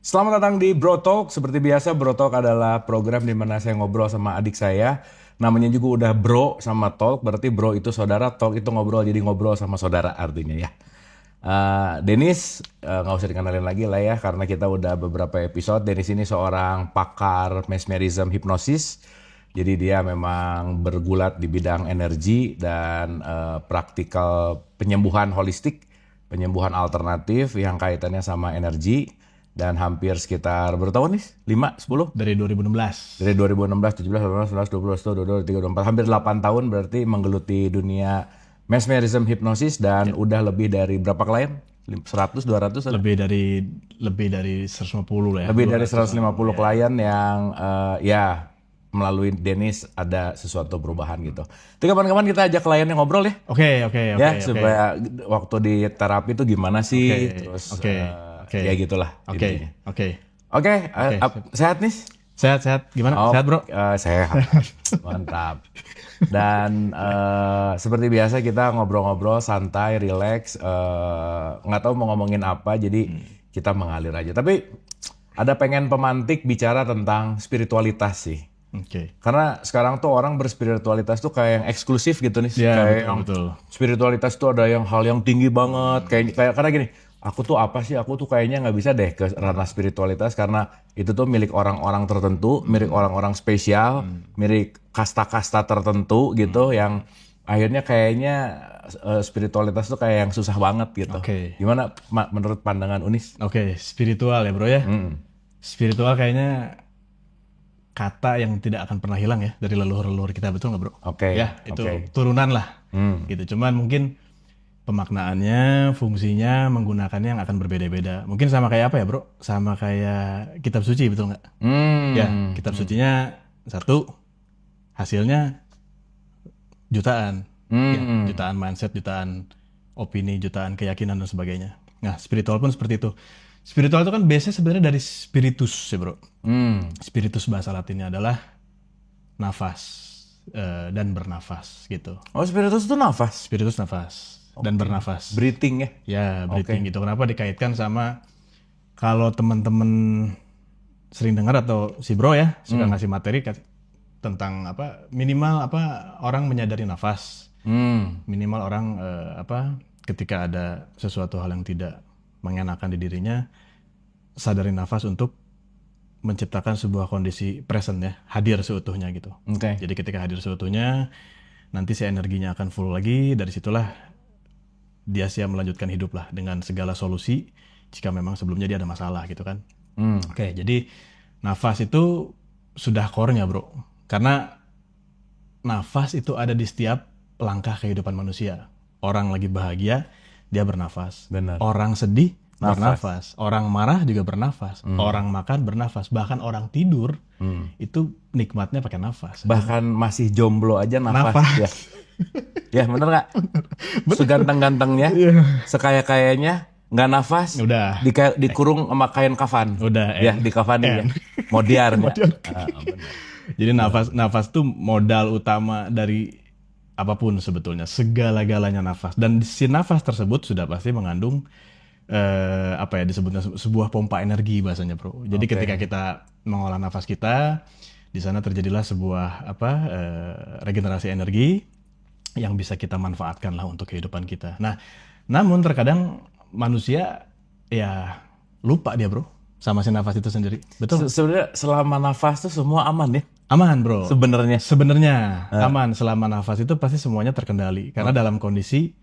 Selamat datang di Bro Talk. Seperti biasa, Bro Talk adalah program di mana saya ngobrol sama adik saya. Namanya juga udah Bro sama Talk, berarti Bro itu saudara, Talk itu ngobrol, jadi ngobrol sama saudara artinya ya. Denis, nggak usah dikenalin lagi lah ya, karena kita udah beberapa episode. Denis ini seorang pakar mesmerism hipnosis. Jadi dia memang bergulat di bidang energi dan praktikal penyembuhan holistik, penyembuhan alternatif yang kaitannya sama energi. Dan hampir sekitar berapa tahun nih? 5, 10? Dari 2016. Dari 2016, 17, 18, 19, 20, 21, 22, 23, 24. Hampir 8 tahun berarti menggeluti dunia mesmerism hipnosis dan udah lebih dari berapa klien? 100, 200? Ada? Lebih dari 150 lah ya. Lebih dari 200 150 klien yang ya melalui Denis ada sesuatu perubahan gitu. Jadi kapan-kapan kita ajak kliennya ngobrol ya. Oke. Ya, supaya waktu di terapi itu gimana sih, Oke, terus oke. ya gitulah Oke. intinya. Oke. Oke, sehat nih? Sehat. Gimana? Oh, Sehat, Bro? sehat, mantap. Dan seperti biasa kita ngobrol-ngobrol santai, relax, nggak tahu mau ngomongin apa, jadi kita mengalir aja. Tapi ada pengen pemantik bicara tentang spiritualitas sih. Oke. Karena sekarang tuh orang berspiritualitas tuh kayak yang eksklusif gitu nih. Ya, Kayak yang betul. spiritualitas tuh ada yang hal yang tinggi banget. Kayak karena gini, aku tuh apa sih? Aku tuh kayaknya nggak bisa deh ke ranah spiritualitas karena itu tuh milik orang-orang tertentu, milik orang-orang spesial, milik kasta-kasta tertentu gitu yang akhirnya kayaknya spiritualitas tuh kayak yang susah banget gitu. Oke. Gimana menurut pandangan Unis? Oke, spiritual ya, Bro ya. Spiritual kayaknya kata yang tidak akan pernah hilang ya dari leluhur-leluhur kita, betul nggak, Bro? Oke, Ya, itu oke. turunan lah. Gitu. Cuman mungkin pemaknaannya, fungsinya, menggunakannya yang akan berbeda-beda. Mungkin sama kayak apa ya, Bro? Sama kayak kitab suci, betul nggak? Ya, kitab sucinya satu, hasilnya jutaan. Ya, jutaan mindset, jutaan opini, jutaan keyakinan dan sebagainya. Nah, spiritual pun seperti itu. Spiritual itu kan biasanya sebenarnya dari spiritus ya, Bro. Spiritus bahasa Latinnya adalah nafas dan bernafas gitu. Oh, spiritus itu nafas? Spiritus nafas dan bernafas. Breathing ya? Ya, breathing gitu. Kenapa dikaitkan sama kalau teman-teman sering dengar atau si Bro ya suka ngasih materi tentang apa minimal apa orang menyadari nafas. Minimal orang ketika ada sesuatu hal yang tidak mengenakan di dirinya sadari nafas untuk menciptakan sebuah kondisi present ya, hadir seutuhnya gitu. Oke. Jadi ketika hadir seutuhnya nanti si energinya akan full lagi, dari situlah dia siap melanjutkan hidup lah dengan segala solusi jika memang sebelumnya dia ada masalah gitu kan. Oke, jadi nafas itu sudah core-nya, Bro. Karena nafas itu ada di setiap langkah kehidupan manusia. Orang lagi bahagia, dia bernafas. Benar. Orang sedih, bernafas. Orang marah juga bernafas. Orang makan bernafas. Bahkan orang tidur itu nikmatnya pakai nafas. Bahkan masih jomblo aja nafas. Nafas. Ya. Ya bener nggak? Seganteng-gantengnya, sekaya-kayanya, nggak nafas, Udah. dikurung sama kain kafan. Udah, Ya, di kafan ya. Modiar. Bener. Jadi nafas tuh modal utama dari apapun sebetulnya. Segala-galanya nafas. Dan si nafas tersebut sudah pasti mengandung disebutnya sebuah pompa energi bahasanya, Bro. Jadi ketika kita mengolah nafas kita, di sana terjadilah sebuah regenerasi energi yang bisa kita manfaatkan lah untuk kehidupan kita. Nah, namun terkadang manusia ya lupa dia, Bro, sama si nafas itu sendiri. Betul? Sebenarnya selama nafas tuh semua aman ya? Aman, Bro. Sebenarnya. Aman. Selama nafas itu pasti semuanya terkendali. Karena dalam kondisi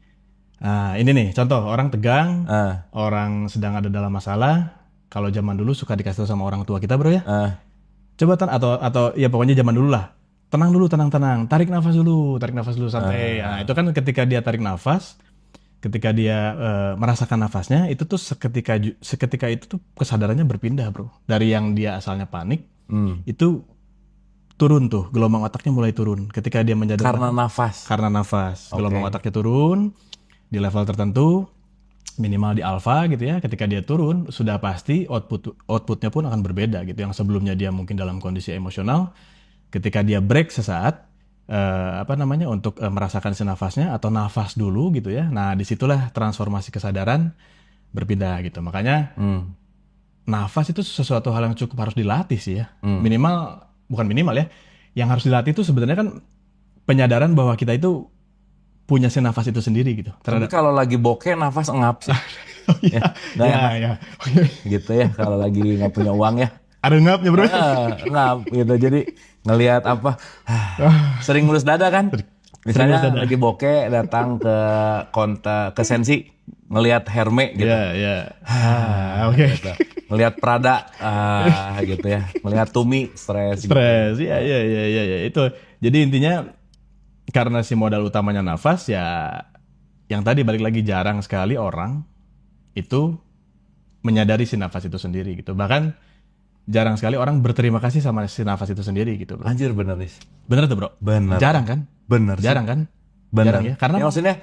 ini nih, contoh orang tegang, orang sedang ada dalam masalah. Kalau zaman dulu suka dikasih tahu sama orang tua kita, Bro ya. Coba atau ya pokoknya zaman dulu lah. Tenang dulu, tenang. Tarik nafas dulu santai. Nah, itu kan ketika dia tarik nafas, ketika dia merasakan nafasnya, itu tuh seketika itu tuh kesadarannya berpindah, Bro. Dari yang dia asalnya panik, itu turun tuh, gelombang otaknya mulai turun. Ketika dia menjadi Karena nafas. Gelombang otaknya turun di level tertentu, minimal di alfa gitu ya. Ketika dia turun, sudah pasti outputnya pun akan berbeda gitu. Yang sebelumnya dia mungkin dalam kondisi emosional, ketika dia break sesaat, untuk merasakan si nafasnya atau nafas dulu gitu ya. Nah, disitulah transformasi kesadaran berpindah gitu. Makanya nafas itu sesuatu hal yang cukup harus dilatih sih ya. Minimal, bukan minimal ya. Yang harus dilatih itu sebenarnya kan penyadaran bahwa kita itu punya si nafas itu sendiri gitu. Tapi kalau lagi bokeh nafas engap sih. Ya. Gitu ya, kalau lagi nggak punya uang ya. Ada ngapnya bro. Ngap gitu, jadi ngelihat apa, sering ngelus dada kan. Misalnya lagi bokeh datang ke Sensi, ngelihat Herme gitu. Iya. Oke. Gitu. Ngelihat Prada gitu ya. Ngelihat Tumi stres. Stres. Iya. Itu. Jadi intinya karena si modal utamanya nafas ya, yang tadi balik lagi jarang sekali orang itu menyadari si nafas itu sendiri gitu. Bahkan jarang sekali orang berterima kasih sama si nafas itu sendiri gitu bro. Anjir bener nih. Bener tuh bro? Bener. Jarang kan? Bener Jarang sih. kan? Bener. Jarang ya? Karena maksudnya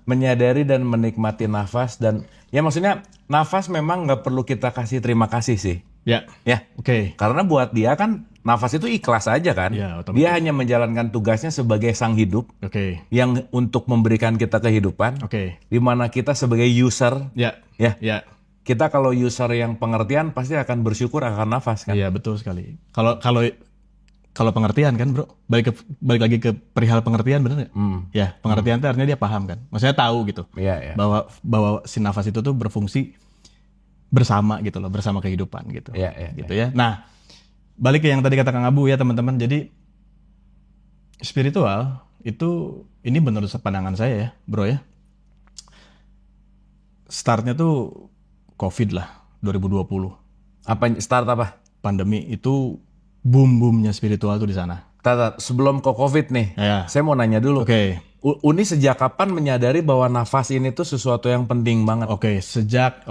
menyadari dan menikmati nafas, dan ya maksudnya nafas memang nggak perlu kita kasih terima kasih sih. Ya. Oke. Karena buat dia kan nafas itu ikhlas aja kan. Ya, otomatis. Dia hanya menjalankan tugasnya sebagai sang hidup. Oke. Yang untuk memberikan kita kehidupan. Oke. Di mana kita sebagai user. Ya. Kita kalau user yang pengertian pasti akan bersyukur akan nafas kan. Iya betul sekali. Kalau pengertian kan bro, balik lagi ke perihal pengertian, bener nggak? Ya, pengertian itu artinya dia paham kan. Maksudnya tahu gitu. Iya. Bahwa si nafas itu tuh berfungsi bersama gitu loh, bersama kehidupan gitu. Iya. Gitu ya. Nah, balik ke yang tadi kata Kang Abu ya teman-teman. Jadi spiritual itu, ini menurut pandangan saya ya, bro ya. Startnya tuh COVID lah, 2020. Start apa? Pandemi itu boom-boomnya spiritual tuh di sana. Sebelum ke COVID nih, saya mau nanya dulu. Oke. Uni sejak kapan menyadari bahwa nafas ini tuh sesuatu yang penting banget? Sejak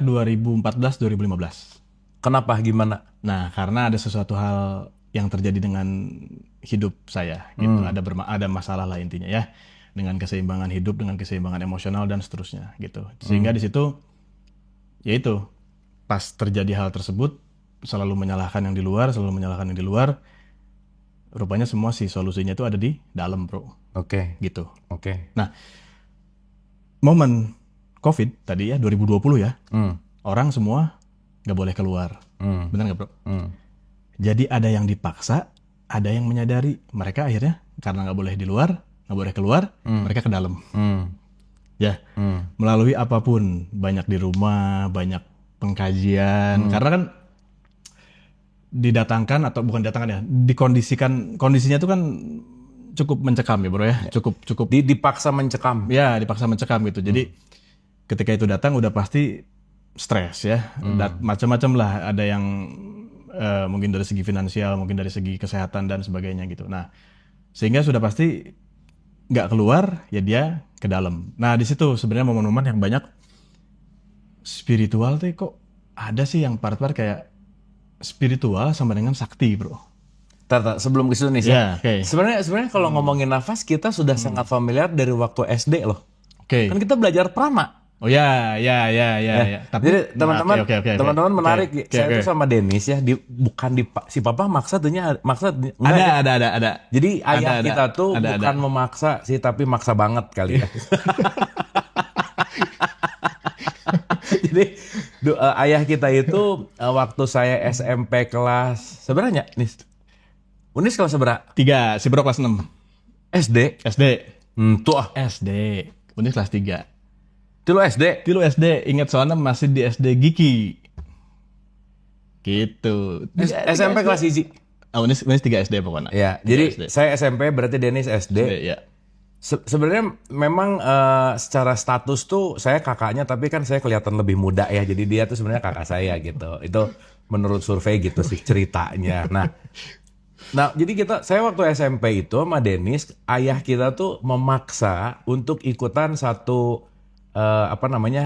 2014-2015. Kenapa? Gimana? Nah, karena ada sesuatu hal yang terjadi dengan hidup saya. Gitu. Ada masalah lah intinya ya. Dengan keseimbangan hidup, dengan keseimbangan emosional dan seterusnya gitu. Sehingga di situ, yaitu pas terjadi hal tersebut, selalu menyalahkan yang di luar. Rupanya semua si solusinya itu ada di dalam bro. Oke. Gitu. Oke. Nah, momen COVID tadi ya 2020 ya, orang semua nggak boleh keluar, benar nggak bro? Jadi ada yang dipaksa, ada yang menyadari. Mereka akhirnya karena nggak boleh di luar, nggak boleh keluar, mereka ke dalam. Ya, melalui apapun, banyak di rumah, banyak pengkajian, karena kan didatangkan atau bukan didatangkan ya, kondisinya itu kan cukup mencekam ya bro ya, cukup dipaksa mencekam. Ya, dipaksa mencekam gitu. Jadi ketika itu datang udah pasti stres ya, macam-macam lah. Ada yang mungkin dari segi finansial, mungkin dari segi kesehatan dan sebagainya gitu. Nah, sehingga sudah pasti nggak keluar, ya dia ke dalam. Nah, di situ sebenarnya momen-momen yang banyak spiritual tuh kok ada sih yang part-part kayak spiritual sama dengan sakti, bro. Sebelum ke situ nih, sebenarnya kalau ngomongin nafas kita sudah sangat familiar dari waktu SD loh. Kan kita belajar prana. Oh ya. Tapi, jadi teman-teman menarik. Saya tuh sama Dennis ya, si papa maksa ada. Jadi ayah kita tuh bukan memaksa sih, tapi maksa banget kali ya. Jadi ayah kita itu waktu saya SMP kelas sebenarnya Unis kelas seberapa? 3, si bro kelas 6. SD. SD. Unis kelas 3. Tilu SD. Ingat soalnya masih di SD Giki. Gitu. SMP kelas 1. Unis 3 SD pokoknya. Ya, jadi SD. Saya SMP berarti Dennis SD. Ya. Sebenarnya memang secara status tuh saya kakaknya, tapi kan saya kelihatan lebih muda ya. Jadi dia tuh sebenarnya kakak saya gitu. Itu menurut survei gitu sih ceritanya. Nah, jadi saya waktu SMP itu sama Dennis, ayah kita tuh memaksa untuk ikutan satu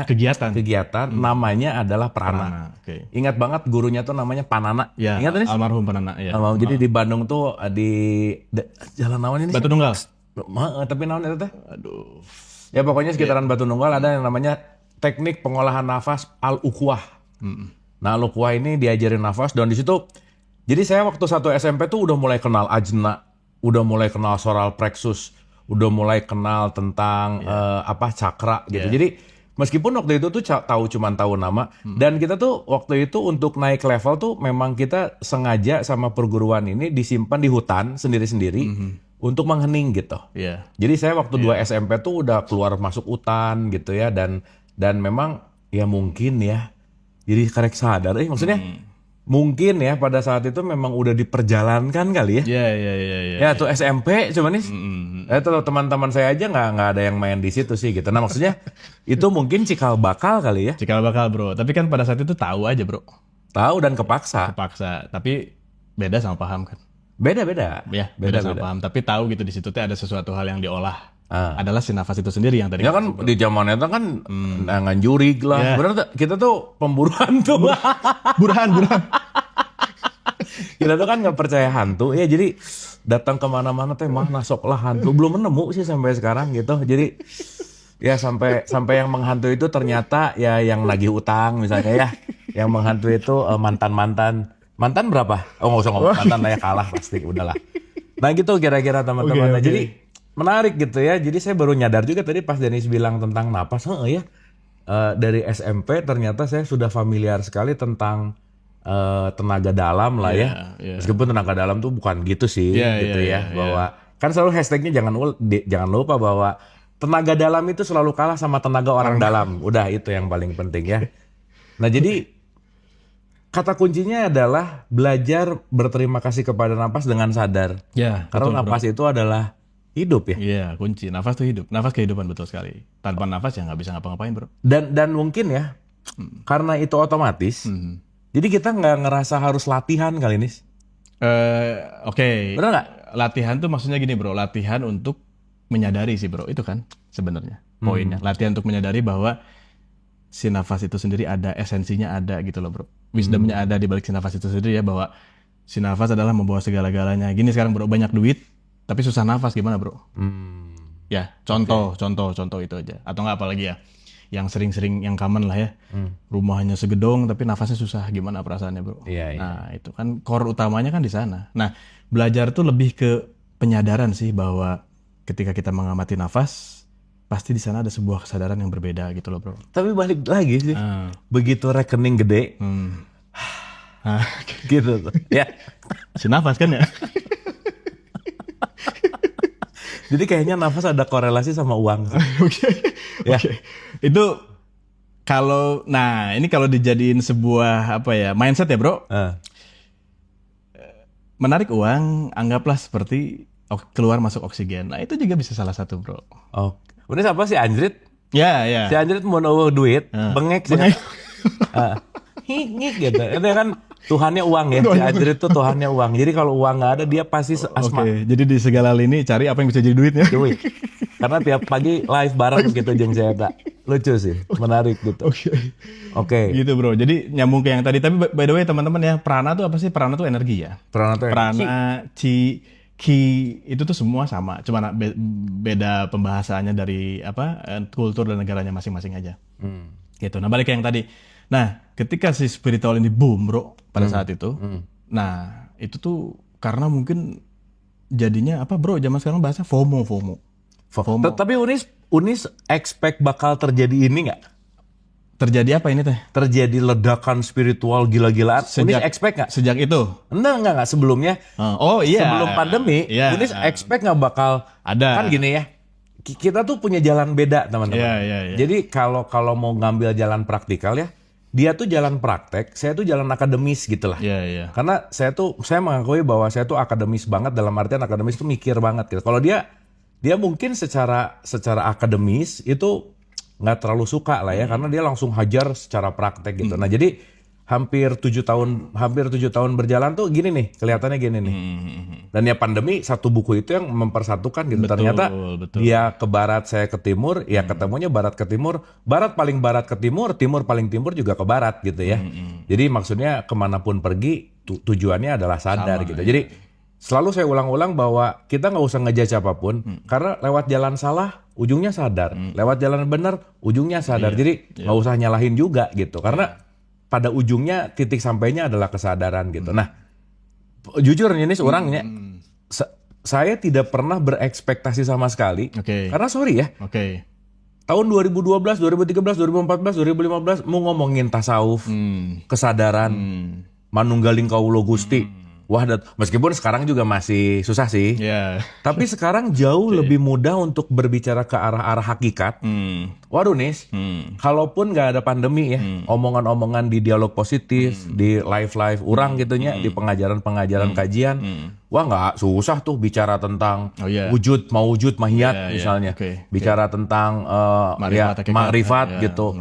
kegiatan namanya adalah prana. Ingat banget gurunya tuh namanya Panana. Ya, ingat Dennis? Almarhum Panana. Ya. Jadi di Bandung tuh di jalan naon ini? Batu Nunggal. Tapi naon itu teh? Aduh. Ya pokoknya sekitaran Batu Nunggal ada yang namanya teknik pengolahan nafas al-ukhwah. Nah, al-ukhwah ini diajarin nafas, dan di situ jadi saya waktu 1 SMP tuh udah mulai kenal ajna, udah mulai kenal solar plexus, udah mulai kenal tentang cakra gitu. Jadi Meskipun waktu itu tuh cuman tahu nama, dan kita tuh waktu itu untuk naik level tuh memang kita sengaja sama perguruan ini disimpan di hutan sendiri-sendiri untuk menghening gitu. Iya. Jadi saya waktu 2 SMP tuh udah keluar masuk hutan gitu ya, dan memang ya mungkin ya, jadi karek sadar, maksudnya mungkin ya pada saat itu memang udah diperjalankan kali ya. Iya. Ya tuh SMP cuman nih, tuh teman-teman saya aja nggak ada yang main di situ sih gitu. Nah maksudnya itu mungkin cikal bakal kali ya. Cikal bakal bro, tapi kan pada saat itu tahu aja bro. Tahu dan kepaksa. Tapi beda sama paham kan. Beda. Ya, beda sama paham. Tapi tahu gitu di situ tuh ada sesuatu hal yang diolah. Adalah si nafas itu sendiri yang tadi. Ya kan di zaman itu kan nganjurig lah. Bener tuh, kita tuh pemburu hantu. Burhan. Kita tuh kan nggak percaya hantu ya, jadi datang kemana-mana teh mana sok lah hantu. Belum menemu sih sampai sekarang gitu. Jadi ya sampai yang menghantui itu ternyata ya yang nagih utang misalnya ya. Yang menghantui itu mantan berapa? Oh nggak usah ngomong mantan lah ya, kalah pasti udahlah. Nah gitu kira-kira teman-teman. Okay. Jadi menarik gitu ya. Jadi saya baru nyadar juga tadi pas Dennis bilang tentang napas. Dari SMP ternyata saya sudah familiar sekali tentang tenaga dalam lah ya. Meskipun tenaga dalam tuh bukan gitu sih bahwa kan selalu hashtagnya jangan lupa bahwa tenaga dalam itu selalu kalah sama tenaga orang dalam. Udah itu yang paling penting ya. Nah jadi kata kuncinya adalah belajar berterima kasih kepada napas dengan sadar. Ya, karena napas itu adalah hidup ya. Iya, kunci. Nafas tuh hidup. Nafas kehidupan, betul sekali. Tanpa nafas ya nggak bisa ngapa-ngapain bro. Dan mungkin ya, karena itu otomatis, jadi kita nggak ngerasa harus latihan kali ini. Oke. Benar nggak? Latihan tuh maksudnya gini bro, latihan untuk menyadari sih bro, itu kan sebenarnya poinnya. Latihan untuk menyadari bahwa si nafas itu sendiri ada, esensinya ada gitu loh bro. Wisdomnya ada di balik si nafas itu sendiri ya, bahwa si nafas adalah membawa segala-galanya. Gini sekarang bro, banyak duit tapi susah nafas gimana bro? Ya contoh itu aja. Atau nggak apalagi ya, yang sering-sering yang common lah ya, rumahnya segedong tapi nafasnya susah, gimana perasaannya bro? Nah itu kan core utamanya kan di sana. Nah belajar tuh lebih ke penyadaran sih, bahwa ketika kita mengamati nafas pasti di sana ada sebuah kesadaran yang berbeda gitu loh bro. Tapi balik lagi sih, begitu rekening gede, gitu tuh. Ya, si nafas kan ya. Jadi kayaknya nafas ada korelasi sama uang. Oke. Itu kalau, nah ini kalau dijadiin sebuah apa ya, mindset ya bro. Menarik uang, anggaplah seperti keluar masuk oksigen. Nah itu juga bisa salah satu bro. Oh, udah apa sih anjrit? Ya. Si anjrit mau nawa duit, bengek sih. Ngik gitu. Itu kan Tuhannya uang ya. Si anjrit itu Tuhannya uang. Jadi kalau uang nggak ada dia pasti asma. Oke, jadi di segala lini cari apa yang bisa jadi duitnya. Duit. Karena tiap pagi live bareng gitu jeung saya. Lucu sih, menarik gitu. Oke. Gitu bro. Jadi nyambung ke yang tadi. Tapi by the way teman-teman ya, prana tuh apa sih? Prana tuh energi ya. Prana, ki itu tuh semua sama. Cuma beda pembahasannya dari apa kultur dan negaranya masing-masing aja. Gitu. Nah balik ke yang tadi. Nah ketika si spiritual ini boom bro pada saat itu. Nah itu tuh karena mungkin jadinya apa bro, zaman sekarang bahasa FOMO. Tapi Unis expect bakal terjadi ini nggak? Terjadi apa ini teh? Terjadi ledakan spiritual gila-gilaan. Unis expect nggak? Sejak itu? Enggak sebelumnya. Oh iya. Sebelum pandemi, Unis expect nggak bakal ada? Kan gini ya, kita tuh punya jalan beda teman-teman. Iya. Jadi kalau mau ngambil jalan praktikal ya, dia tuh jalan praktek, saya tuh jalan akademis gitulah. Iya. Karena saya mengakui bahwa saya tuh akademis banget, dalam artian akademis tuh mikir banget gitu. Kalau dia mungkin secara akademis itu nggak terlalu suka lah ya, karena dia langsung hajar secara praktek gitu. Nah jadi hampir 7 tahun berjalan tuh gini nih, kelihatannya gini nih. Dan ya pandemi satu buku itu yang mempersatukan gitu. Ternyata dia ke barat, saya ke timur, ya ketemunya barat ke timur, barat paling barat ke timur, timur paling timur juga ke barat gitu ya. Jadi maksudnya kemanapun pergi tujuannya adalah sadar gitu. Jadi selalu saya ulang-ulang bahwa kita nggak usah ngejudge apapun, karena lewat jalan salah ujungnya sadar, lewat jalan benar ujungnya sadar. Jadi nggak usah nyalahin juga gitu, karena pada ujungnya titik sampainya adalah kesadaran gitu. Nah, jujur ini orangnya, saya tidak pernah berekspektasi sama sekali. Karena sorry ya, Tahun 2012, 2013, 2014, 2015 mau ngomongin tasawuf, kesadaran, manunggaling kaulo Gusti. Wah, meskipun sekarang juga masih susah sih. Tapi sekarang jauh lebih mudah untuk berbicara ke arah-arah hakikat. Waduh Nis, kalaupun nggak ada pandemi ya, omongan-omongan di dialog positif, di live-live orang gitunya, di pengajaran-pengajaran kajian, wah nggak susah tuh bicara tentang wujud, maujud, mahiyat misalnya. Bicara tentang makrifat gitu.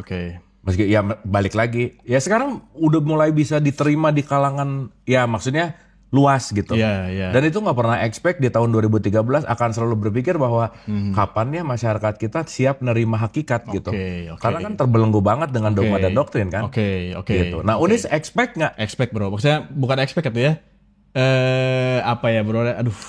Meski ya balik lagi, ya sekarang udah mulai bisa diterima di kalangan, ya maksudnya luas gitu. Dan itu nggak pernah expect di tahun 2013 akan selalu berpikir bahwa kapan ya masyarakat kita siap nerima hakikat gitu. Karena kan terbelenggu banget dengan dogma dan doktrin kan. Gitu. Nah Unis expect nggak? Expect bro, maksudnya bukan expect gitu ya. Apa ya bro? Aduh,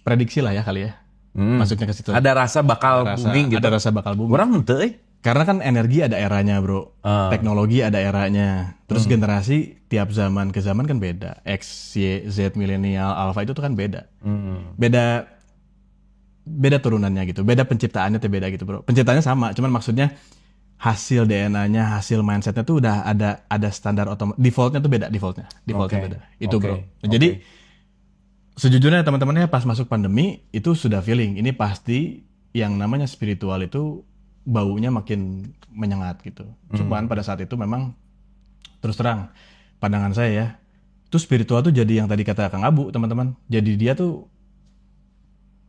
prediksi lah ya kali ya. Masuknya ke situ. Ada rasa bakal booming gitu. Ada rasa bakal booming. Orang ente Karena kan energi ada eranya bro, teknologi ada eranya, terus generasi tiap zaman ke zaman kan beda, X, Y, Z, milenial, alpha itu tuh kan beda, beda turunannya gitu, beda penciptaannya tuh beda gitu bro, penciptaannya sama, cuman maksudnya hasil DNA-nya, hasil mindsetnya tuh udah ada standar otomatis, defaultnya tuh beda, defaultnya beda, itu bro. Jadi sejujurnya teman-temannya pas masuk pandemi itu sudah feeling, ini pasti yang namanya spiritual itu baunya makin menyengat gitu. Cuman pada saat itu memang terus terang pandangan saya ya, itu spiritual tuh jadi yang tadi kata Kang Abu teman-teman. Jadi dia tuh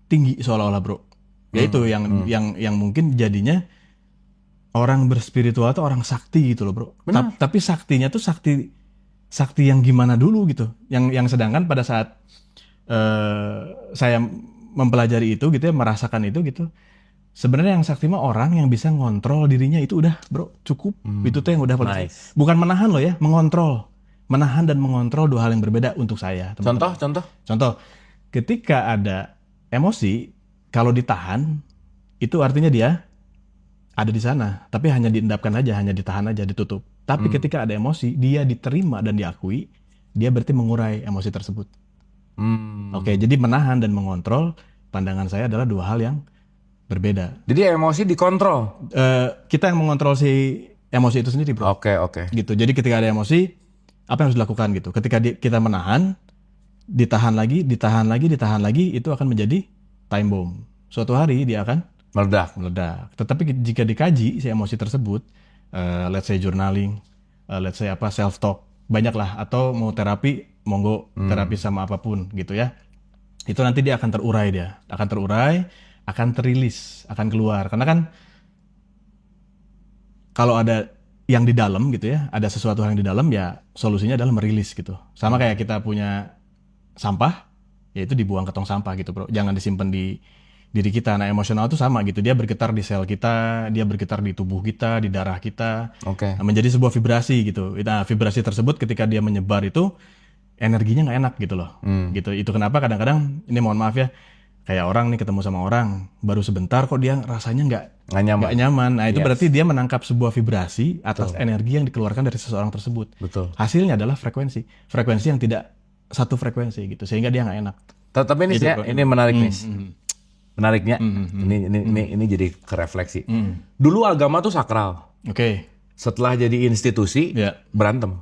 tinggi seolah-olah bro. Ya itu yang mungkin jadinya orang berspiritual tuh orang sakti gitu loh bro. Tapi saktinya tuh sakti yang gimana dulu gitu. Yang sedangkan pada saat saya mempelajari itu gitu ya, merasakan itu gitu. Sebenarnya yang sakti mah orang yang bisa ngontrol dirinya itu udah bro cukup. Itu tuh yang udah paling bukan menahan loh ya, mengontrol, menahan dan mengontrol dua hal yang berbeda untuk saya. Contoh ketika ada emosi kalau ditahan itu artinya dia ada di sana tapi hanya diendapkan aja, hanya ditahan aja, ditutup. Tapi ketika ada emosi dia diterima dan diakui, dia berarti mengurai emosi tersebut. Jadi menahan dan mengontrol pandangan saya adalah dua hal yang berbeda. Jadi emosi dikontrol. Kita yang mengontrol si emosi itu sendiri, bro. Oke. Gitu. Jadi ketika ada emosi, apa yang harus dilakukan gitu? Ketika kita menahan, ditahan lagi, itu akan menjadi time bomb. Suatu hari dia akan meledak. Tetapi jika dikaji si emosi tersebut, let's say journaling, let's say self talk, banyak lah. Atau mau terapi, monggo terapi sama apapun gitu ya. Itu nanti dia akan terurai, akan terilis, akan keluar. Karena kan kalau ada yang di dalam gitu ya, ada sesuatu yang di dalam ya solusinya adalah merilis gitu. Sama kayak kita punya sampah, yaitu dibuang ke tong sampah gitu bro. Jangan disimpan di diri kita. Nah emosional itu sama gitu, dia bergetar di sel kita, dia bergetar di tubuh kita, di darah kita. Nah, menjadi sebuah vibrasi gitu. Nah vibrasi tersebut ketika dia menyebar itu energinya nggak enak gitu loh. Gitu. Itu kenapa kadang-kadang, ini mohon maaf ya, kayak orang nih ketemu sama orang baru sebentar kok dia rasanya nggak nyaman. Nah itu berarti dia menangkap sebuah vibrasi atas energi yang dikeluarkan dari seseorang tersebut. Hasilnya adalah frekuensi yang tidak satu frekuensi gitu, sehingga dia nggak enak. Tapi ini gitu, ini menarik nih. Menariknya ini jadi kerefleksi. Dulu agama tuh sakral. Setelah jadi institusi berantem.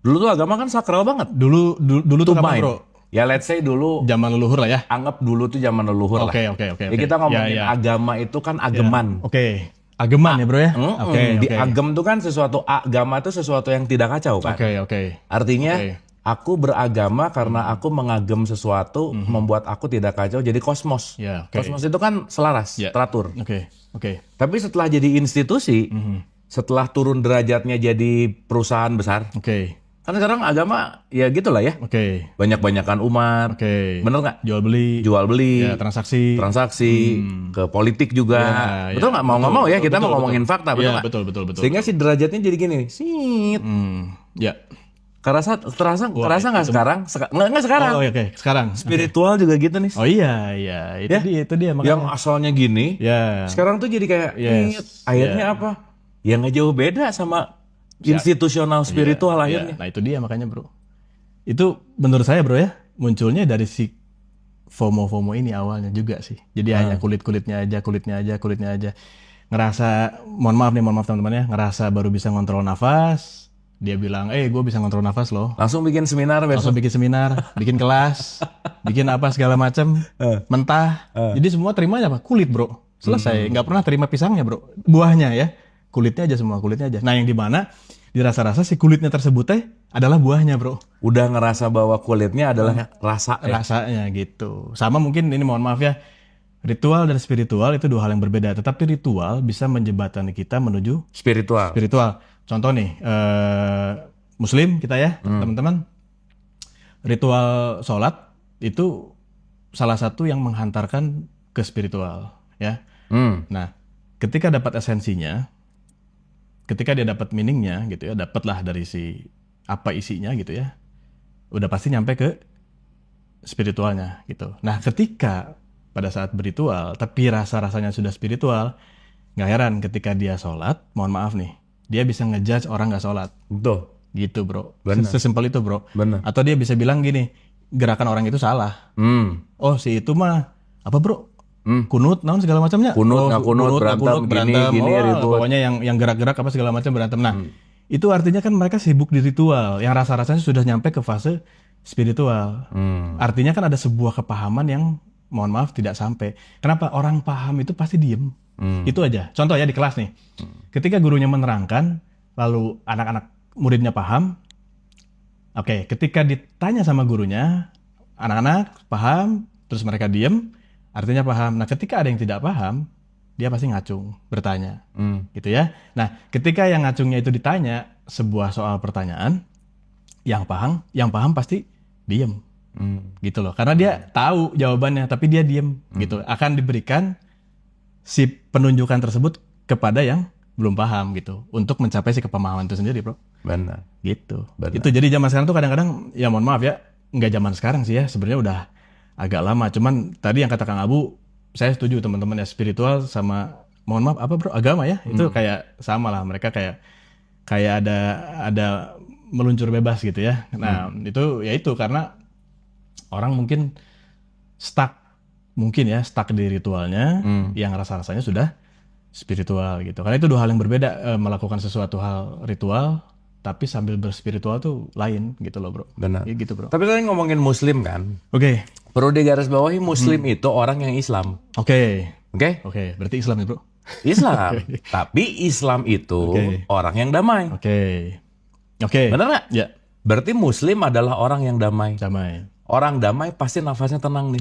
Dulu tuh agama kan sakral banget. Dulu tuh kapan bro? Ya let's say dulu zaman leluhur lah ya. Anggap dulu tuh zaman leluhur lah. Oke. Ya kita ngomongin agama itu kan ageman. Ageman ya bro ya. Di agem tuh kan agama tuh sesuatu yang tidak kacau kan. Artinya aku beragama karena aku mengagem sesuatu membuat aku tidak kacau, jadi kosmos. Kosmos itu kan selaras, teratur. Tapi setelah jadi institusi, setelah turun derajatnya jadi perusahaan besar. Kan sekarang agama ya gitulah ya. Banyak-banyakan umat. Bener nggak? Jual beli. Transaksi. Ke politik juga. Betul nggak? Mau nggak mau ya kita mau ngomongin fakta. Betul nggak? Betul. Sehingga si derajatnya jadi gini. Terasa nggak sekarang? Nggak sekarang. Sekarang. Spiritual juga gitu nih. Oh iya. Itu dia. Makanya. Yang asalnya gini. Sekarang tuh jadi kayak. Akhirnya apa? Ya nggak jauh beda sama institusional spiritual akhirnya. Nah itu dia makanya bro. Itu menurut saya bro ya, munculnya dari si FOMO ini awalnya juga sih. Jadi hanya kulitnya aja. Ngerasa, mohon maaf teman-teman ya, ngerasa baru bisa ngontrol nafas. Dia bilang, gue bisa ngontrol nafas loh. Langsung bikin seminar besok. Langsung bikin seminar, bikin kelas, bikin apa segala macam, mentah. Jadi semua terimanya apa? Kulit bro. Selesai. Nggak pernah terima pisangnya bro. Buahnya ya. Kulitnya aja semua, kulitnya aja. Nah yang di mana dirasa-rasa si kulitnya tersebut adalah buahnya bro. Udah ngerasa bahwa kulitnya adalah rasanya gitu. Sama mungkin ini mohon maaf ya, ritual dan spiritual itu dua hal yang berbeda. Tetapi ritual bisa menjembatani kita menuju spiritual. Contoh nih, Muslim kita ya teman-teman. Ritual sholat itu salah satu yang menghantarkan ke spiritual ya. Nah ketika dapat esensinya, ketika dia dapat meaningnya gitu ya, dapatlah dari si apa isinya gitu ya, udah pasti nyampe ke spiritualnya gitu. Nah ketika pada saat berritual tapi rasanya sudah spiritual, nggak heran ketika dia sholat, mohon maaf nih, dia bisa ngejudge orang nggak sholat. Betul. Gitu bro. Bener. Sesimpel itu bro. Bener. Atau dia bisa bilang gini, gerakan orang itu salah. Oh si itu mah apa bro? Kunut, naon segala macamnya. Kunut, berantem, gini, ritual. Pokoknya yang gerak-gerak apa segala macam berantem. Nah, itu artinya kan mereka sibuk di ritual, yang rasa-rasanya sudah nyampe ke fase spiritual. Artinya kan ada sebuah kepahaman yang mohon maaf tidak sampai. Kenapa? Orang paham itu pasti diem. Itu aja. Contoh ya di kelas nih. Ketika gurunya menerangkan, lalu anak-anak muridnya paham. Oke, ketika ditanya sama gurunya, anak-anak paham, terus mereka diem. Artinya paham. Nah ketika ada yang tidak paham, dia pasti ngacung, bertanya. Gitu ya. Nah ketika yang ngacungnya itu ditanya sebuah soal pertanyaan, yang paham pasti diem. Gitu loh. Karena dia tahu jawabannya, tapi dia diem. Gitu. Akan diberikan si penunjukan tersebut kepada yang belum paham gitu. Untuk mencapai si kepemahaman itu sendiri bro. Benar. Gitu. Benar. Itu jadi zaman sekarang tuh kadang-kadang, ya mohon maaf ya, nggak zaman sekarang sih ya. Sebenarnya udah agak lama, cuman tadi yang kata Kang Abu, saya setuju teman-teman ya, spiritual sama mohon maaf apa bro, agama ya, itu kayak sama lah, mereka kayak ada meluncur bebas gitu ya. Nah itu ya itu karena orang mungkin stuck di ritualnya yang rasa-rasanya sudah spiritual gitu. Karena itu dua hal yang berbeda, melakukan sesuatu hal ritual tapi sambil berspiritual tuh lain gitu loh bro. Benar. Ya, gitu bro. Tapi tadi ngomongin Muslim kan. Oke. Perlu digarisbawahi Muslim itu orang yang Islam. Oke. Oke. Berarti Islam ya bro. Islam. Tapi Islam itu orang yang damai. Oke. Benar nggak? Ya. Berarti Muslim adalah orang yang damai. Orang damai pasti nafasnya tenang nih.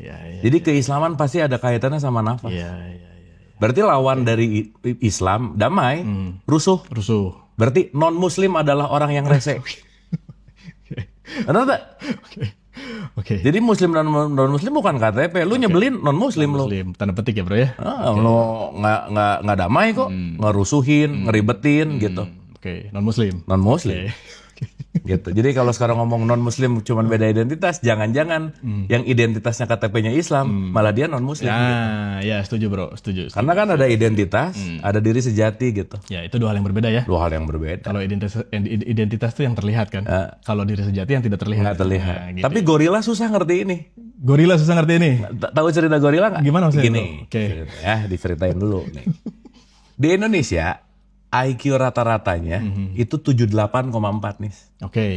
Ya. Jadi keislaman pasti ada kaitannya sama nafas. Ya. Berarti lawan dari Islam damai, rusuh. Berarti non Muslim adalah orang yang rese. Benar tak? Oke. Jadi Muslim dan non Muslim bukan KTP. Lu nyebelin non Muslim lo. Tanda petik ya bro ya. Lo nggak damai kok, ngerusuhin, ngeribetin gitu. Oke. Non Muslim. Gitu. Jadi kalau sekarang ngomong non Muslim cuma beda identitas, jangan-jangan yang identitasnya KTP-nya Islam malah dia non Muslim. Ya setuju bro, setuju. Karena kan ada identitas, ada diri sejati gitu. Ya itu dua hal yang berbeda ya. Dua hal yang berbeda. Kalau identitas itu yang terlihat kan. Kalau diri sejati yang tidak terlihat. Nggak terlihat. Gitu. Tapi gorila susah ngerti ini. Tahu cerita gorila nggak? Gimana maksudnya? Gini. Oke. Diceritain dulu nih. Di Indonesia IQ rata-ratanya itu 78,4 nih. Oke.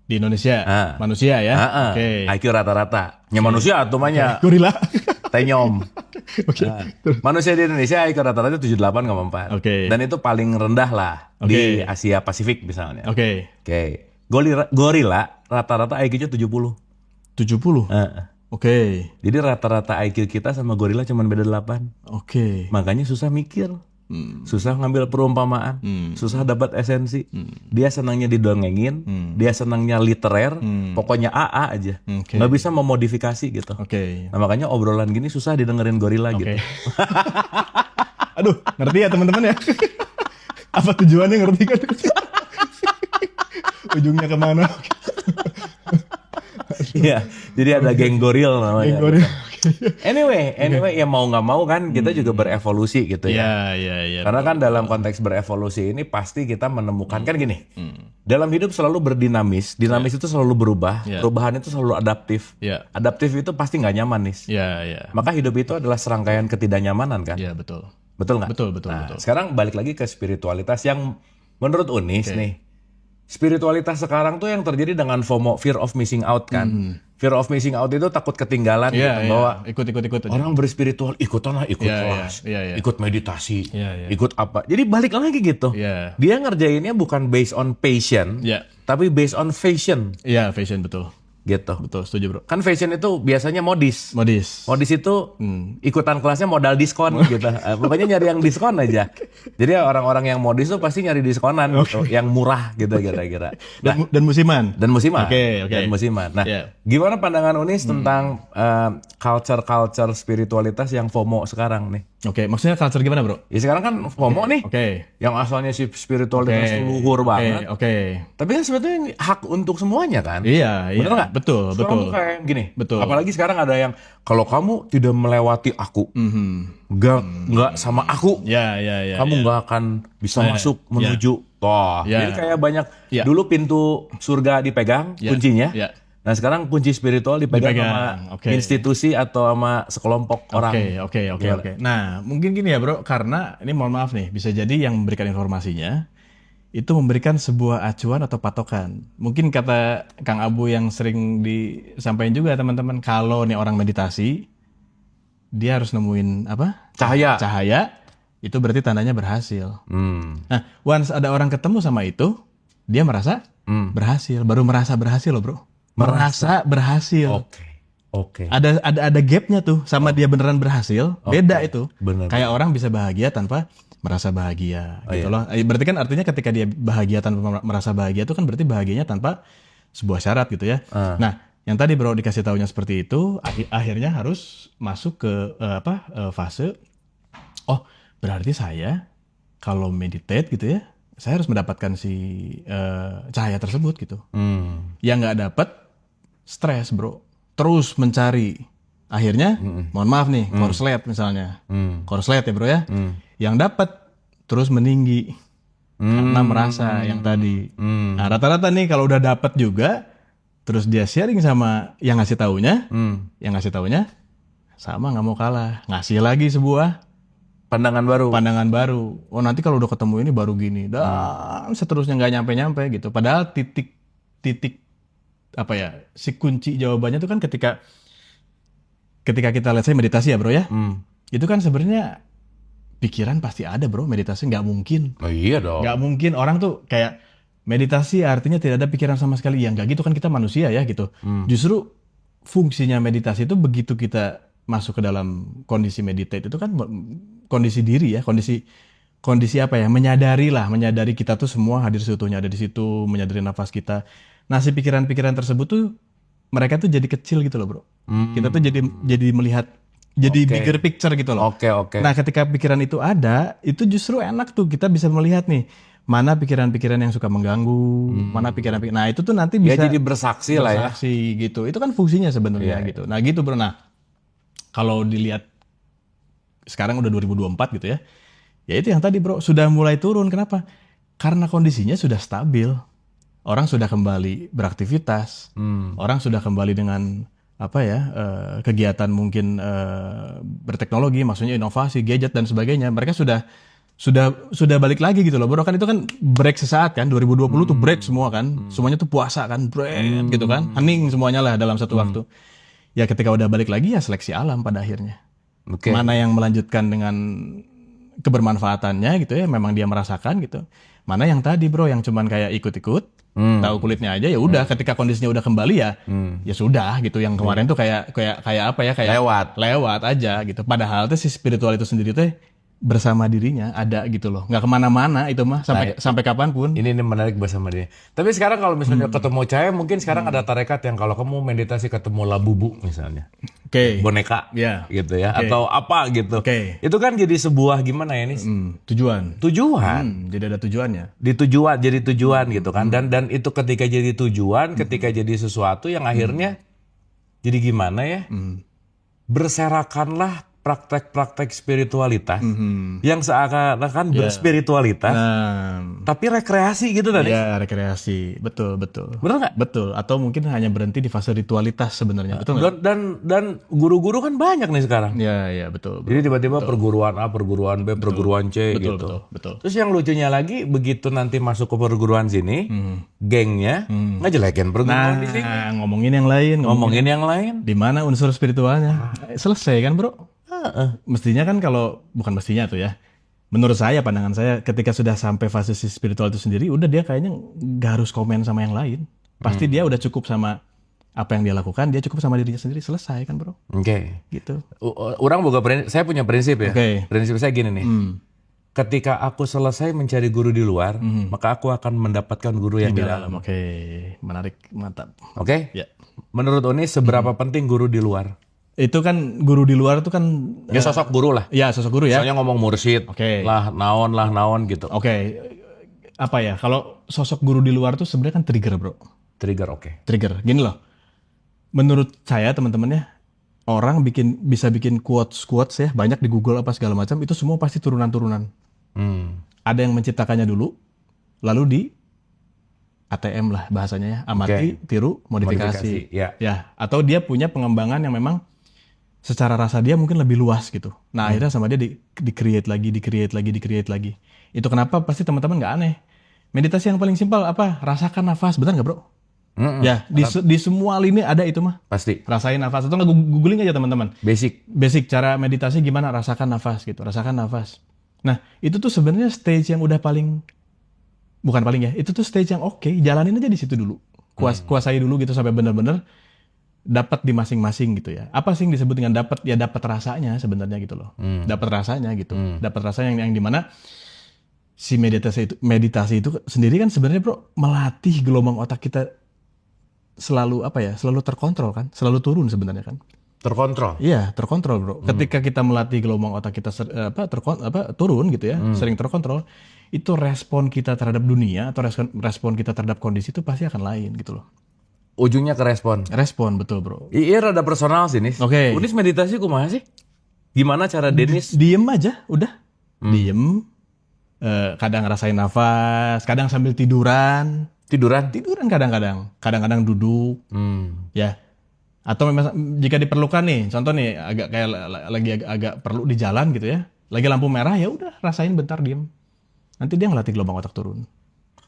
Di Indonesia manusia ya. Oke. IQ rata-rata. Manusia atau namanya gorila. Tenyom. Manusia di Indonesia IQ rata-rata 78,4. Dan itu paling rendah lah di Asia Pasifik misalnya. Oke. Gorila rata-rata IQ-nya 70. Jadi rata-rata IQ kita sama gorila cuma beda 8. Makanya susah mikir. Susah ngambil perumpamaan, susah dapat esensi. Dia senangnya didongengin, dia senangnya literer, pokoknya AA aja, nggak bisa memodifikasi gitu. Nah, makanya obrolan gini susah didengerin gorila gitu. Aduh, ngerti ya teman-teman ya? Apa tujuannya ngerti kan? Ujungnya kemana? Iya, jadi ada geng goril namanya. Geng goril. Anyway. anyway ya mau nggak mau kan kita juga berevolusi gitu ya. Iya. Karena kan dalam konteks berevolusi ini pasti kita menemukan kan gini. Dalam hidup selalu berdinamis, dinamis itu selalu berubah, perubahan itu selalu adaptif. Adaptif itu pasti nggak nyaman nih. Maka hidup itu adalah serangkaian ketidaknyamanan kan. Iya, betul. Betul nggak? Betul. Sekarang balik lagi ke spiritualitas yang menurut Unis nih. Spiritualitas sekarang tuh yang terjadi dengan FOMO, fear of missing out kan. Fear of missing out itu takut ketinggalan bahwa ikut orang berspiritual ikut kelas, ikut meditasi, ikut apa. Jadi balik lagi gitu. Dia ngerjainnya bukan based on passion, tapi based on fashion. Iya, fashion betul. Gitu. Betul, setuju bro. Kan fashion itu biasanya modis. Modis itu ikutan kelasnya modal diskon gitu. Pokoknya nyari yang diskon aja. Jadi orang-orang yang modis tuh pasti nyari diskonan gitu, yang murah gitu kira-kira. Nah, dan musiman. Oke. Dan musiman. Nah, gimana pandangan Unis tentang culture spiritualitas yang FOMO sekarang nih? Oke, maksudnya culture gimana bro? Ya sekarang kan FOMO nih. Yang asalnya si spiritualitas luhur banget. Tapi kan sebetulnya hak untuk semuanya kan? Iya. Bener nggak? Betul. Kayak gini. Betul. Apalagi sekarang ada yang kalau kamu tidak melewati aku, nggak sama aku, kamu nggak akan bisa masuk menuju. Jadi kayak banyak dulu pintu surga dipegang kuncinya. Nah sekarang kunci spiritual dipegang sama institusi atau sama sekelompok orang. Oke. Nah mungkin gini ya bro, karena ini mohon maaf nih, bisa jadi yang memberikan informasinya itu memberikan sebuah acuan atau patokan. Mungkin kata Kang Abu yang sering disampaikan juga teman-teman, kalau nih orang meditasi, dia harus nemuin apa? Cahaya, itu berarti tandanya berhasil. Nah, once ada orang ketemu sama itu, dia merasa berhasil, baru merasa berhasil loh bro. Merasa berhasil. Oke. Ada gapnya tuh sama dia beneran berhasil, beda itu. Kayak orang bisa bahagia tanpa merasa bahagia gitu loh. Berarti kan artinya ketika dia bahagia tanpa merasa bahagia itu kan berarti bahagianya tanpa sebuah syarat gitu ya. Nah, yang tadi bro dikasih taunya seperti itu, akhirnya harus masuk ke fase berarti saya kalau meditate gitu ya, saya harus mendapatkan si cahaya tersebut gitu. Yang nggak dapat stres bro, terus mencari. Akhirnya, mohon maaf nih, korslet misalnya, korslet ya bro ya, yang dapat terus meninggi karena merasa yang tadi. Nah rata-rata nih kalau udah dapat juga, terus dia sharing sama yang ngasih taunya, sama nggak mau kalah, ngasih lagi sebuah pandangan baru. Oh nanti kalau udah ketemu ini baru gini, dan seterusnya nggak nyampe gitu. Padahal titik apa ya, si kunci jawabannya itu kan ketika kita lihat saya meditasi ya bro ya, itu kan sebenarnya pikiran pasti ada bro, meditasi nggak mungkin. Oh iya dong. Nggak mungkin, orang tuh kayak meditasi artinya tidak ada pikiran sama sekali. Ya nggak gitu kan, kita manusia ya gitu. Justru fungsinya meditasi itu begitu kita masuk ke dalam kondisi meditate itu kan kondisi diri ya, kondisi apa ya, menyadari kita tuh semua hadir seutuhnya ada di situ, menyadari nafas kita. Nah si pikiran-pikiran tersebut tuh mereka tuh jadi kecil gitu loh bro. Kita tuh jadi melihat jadi bigger picture gitu loh. Nah ketika pikiran itu ada, itu justru enak tuh kita bisa melihat nih mana pikiran-pikiran yang suka mengganggu, mana pikiran-pikiran. Nah itu tuh nanti bisa jadi bersaksi lah ya. Gitu. Itu kan fungsinya sebenarnya gitu. Nah gitu bro. Nah kalau dilihat sekarang udah 2024 gitu ya. Ya itu yang tadi bro, sudah mulai turun. Kenapa? Karena kondisinya sudah stabil. Orang sudah kembali beraktivitas, orang sudah kembali dengan kegiatan mungkin berteknologi, maksudnya inovasi, gadget dan sebagainya. Mereka sudah balik lagi gitu loh bro. Kan itu kan break sesaat kan, 2020 tuh break semua kan, semuanya tuh puasa kan, break gitu kan, hening semuanya lah dalam satu waktu. Ya ketika udah balik lagi ya seleksi alam pada akhirnya. Mana yang melanjutkan dengan kebermanfaatannya gitu ya, memang dia merasakan gitu. Mana yang tadi bro, yang cuman kayak ikut-ikut, tahu kulitnya aja ya udah, ketika kondisinya udah kembali ya sudah gitu. Yang kemarin tuh kayak apa ya, kayak lewat aja gitu. Padahal tuh si spiritual itu sendiri tuh bersama dirinya ada gitu loh, nggak kemana-mana itu mah sampai kapanpun. Ini menarik bersama dia. Tapi sekarang kalau misalnya ketemu cahaya, mungkin sekarang ada tarekat yang kalau kamu meditasi ketemu labubu misalnya, boneka, gitu ya, atau apa gitu. Itu kan jadi sebuah gimana ya ini? Tujuan. Jadi ada tujuannya. Jadi tujuan gitu kan. Dan itu ketika jadi tujuan, ketika jadi sesuatu yang akhirnya jadi gimana ya? berserakanlah praktek-praktek spiritualitas yang seakan-akan berspiritualitas, tapi rekreasi gitu tadi. Ya, rekreasi, betul. Bener nggak? Betul. Atau mungkin hanya berhenti di fase ritualitas sebenarnya, betul nggak? Dan guru-guru kan banyak nih sekarang. Ya, betul. Jadi tiba-tiba perguruan A, perguruan B, perguruan C gitu. Betul. Terus yang lucunya lagi, begitu nanti masuk ke perguruan sini, gengnya ngejelekin perguruan di sini. Ngomongin yang lain. Di mana unsur spiritualnya? Selesai kan, bro? Mestinya kan bukan mestinya tuh ya. Menurut saya, pandangan saya, ketika sudah sampai fase si spiritual itu sendiri, udah dia kayaknya gak harus komen sama yang lain. Pasti dia udah cukup sama apa yang dia lakukan, dia cukup sama dirinya sendiri, selesai kan bro. Oke. Gitu. Orang saya punya prinsip ya. Prinsip saya gini nih. Ketika aku selesai mencari guru di luar, maka aku akan mendapatkan guru yang di dalam. Oke. Menarik, mantap. Oke? Ya. Menurut Unis, seberapa penting guru di luar? Itu kan guru di luar itu kan ya sosok guru lah. Ya, sosok guru ya. Soalnya ngomong mursyid lah, naon gitu. Oke. Apa ya? Kalau sosok guru di luar tuh sebenarnya kan trigger, bro. Trigger, Trigger. Gini loh. Menurut saya teman-teman ya, orang bisa bikin quotes ya, banyak di Google apa segala macam, itu semua pasti turunan-turunan. Ada yang menciptakannya dulu, lalu di ATM lah bahasanya ya, amati, tiru, modifikasi. Ya, atau dia punya pengembangan yang memang secara rasa dia mungkin lebih luas gitu. Nah akhirnya sama dia di-create lagi. Itu kenapa pasti teman-teman nggak aneh. Meditasi yang paling simpel apa? Rasakan nafas, benar nggak bro? Ya di semua lini ada itu mah. Pasti. Rasain nafas, atau nggak googling aja teman-teman. Basic cara meditasi gimana? Rasakan nafas gitu, rasakan nafas. Nah itu tuh sebenarnya stage yang udah bukan paling ya, itu tuh stage yang oke, jalanin aja di situ dulu. Kuasai dulu gitu sampai benar-benar dapat di masing-masing gitu ya. Apa sih yang disebut dengan dapat? Ya dapat rasanya sebenarnya gitu loh. Dapat rasanya gitu. Dapat rasanya yang dimana si meditasi itu sendiri kan sebenarnya bro melatih gelombang otak kita selalu terkontrol kan, selalu turun sebenarnya kan. Terkontrol. Iya, terkontrol bro. Ketika kita melatih gelombang otak kita turun gitu ya, sering terkontrol, itu respon kita terhadap dunia atau respon kita terhadap kondisi itu pasti akan lain gitu loh. Ujungnya ke respon. Respon, betul bro. Iya rada personal sih Nis. Oke. Unis meditasi kumaha sih? Gimana cara Denis? Diem aja, udah. Diem. Kadang ngerasain nafas, kadang sambil tiduran. Tiduran kadang-kadang. Kadang-kadang duduk. Ya. Atau memang jika diperlukan nih, contoh nih agak perlu di jalan gitu ya. Lagi lampu merah ya udah rasain bentar diem. Nanti dia ngelatih gelombang otak turun.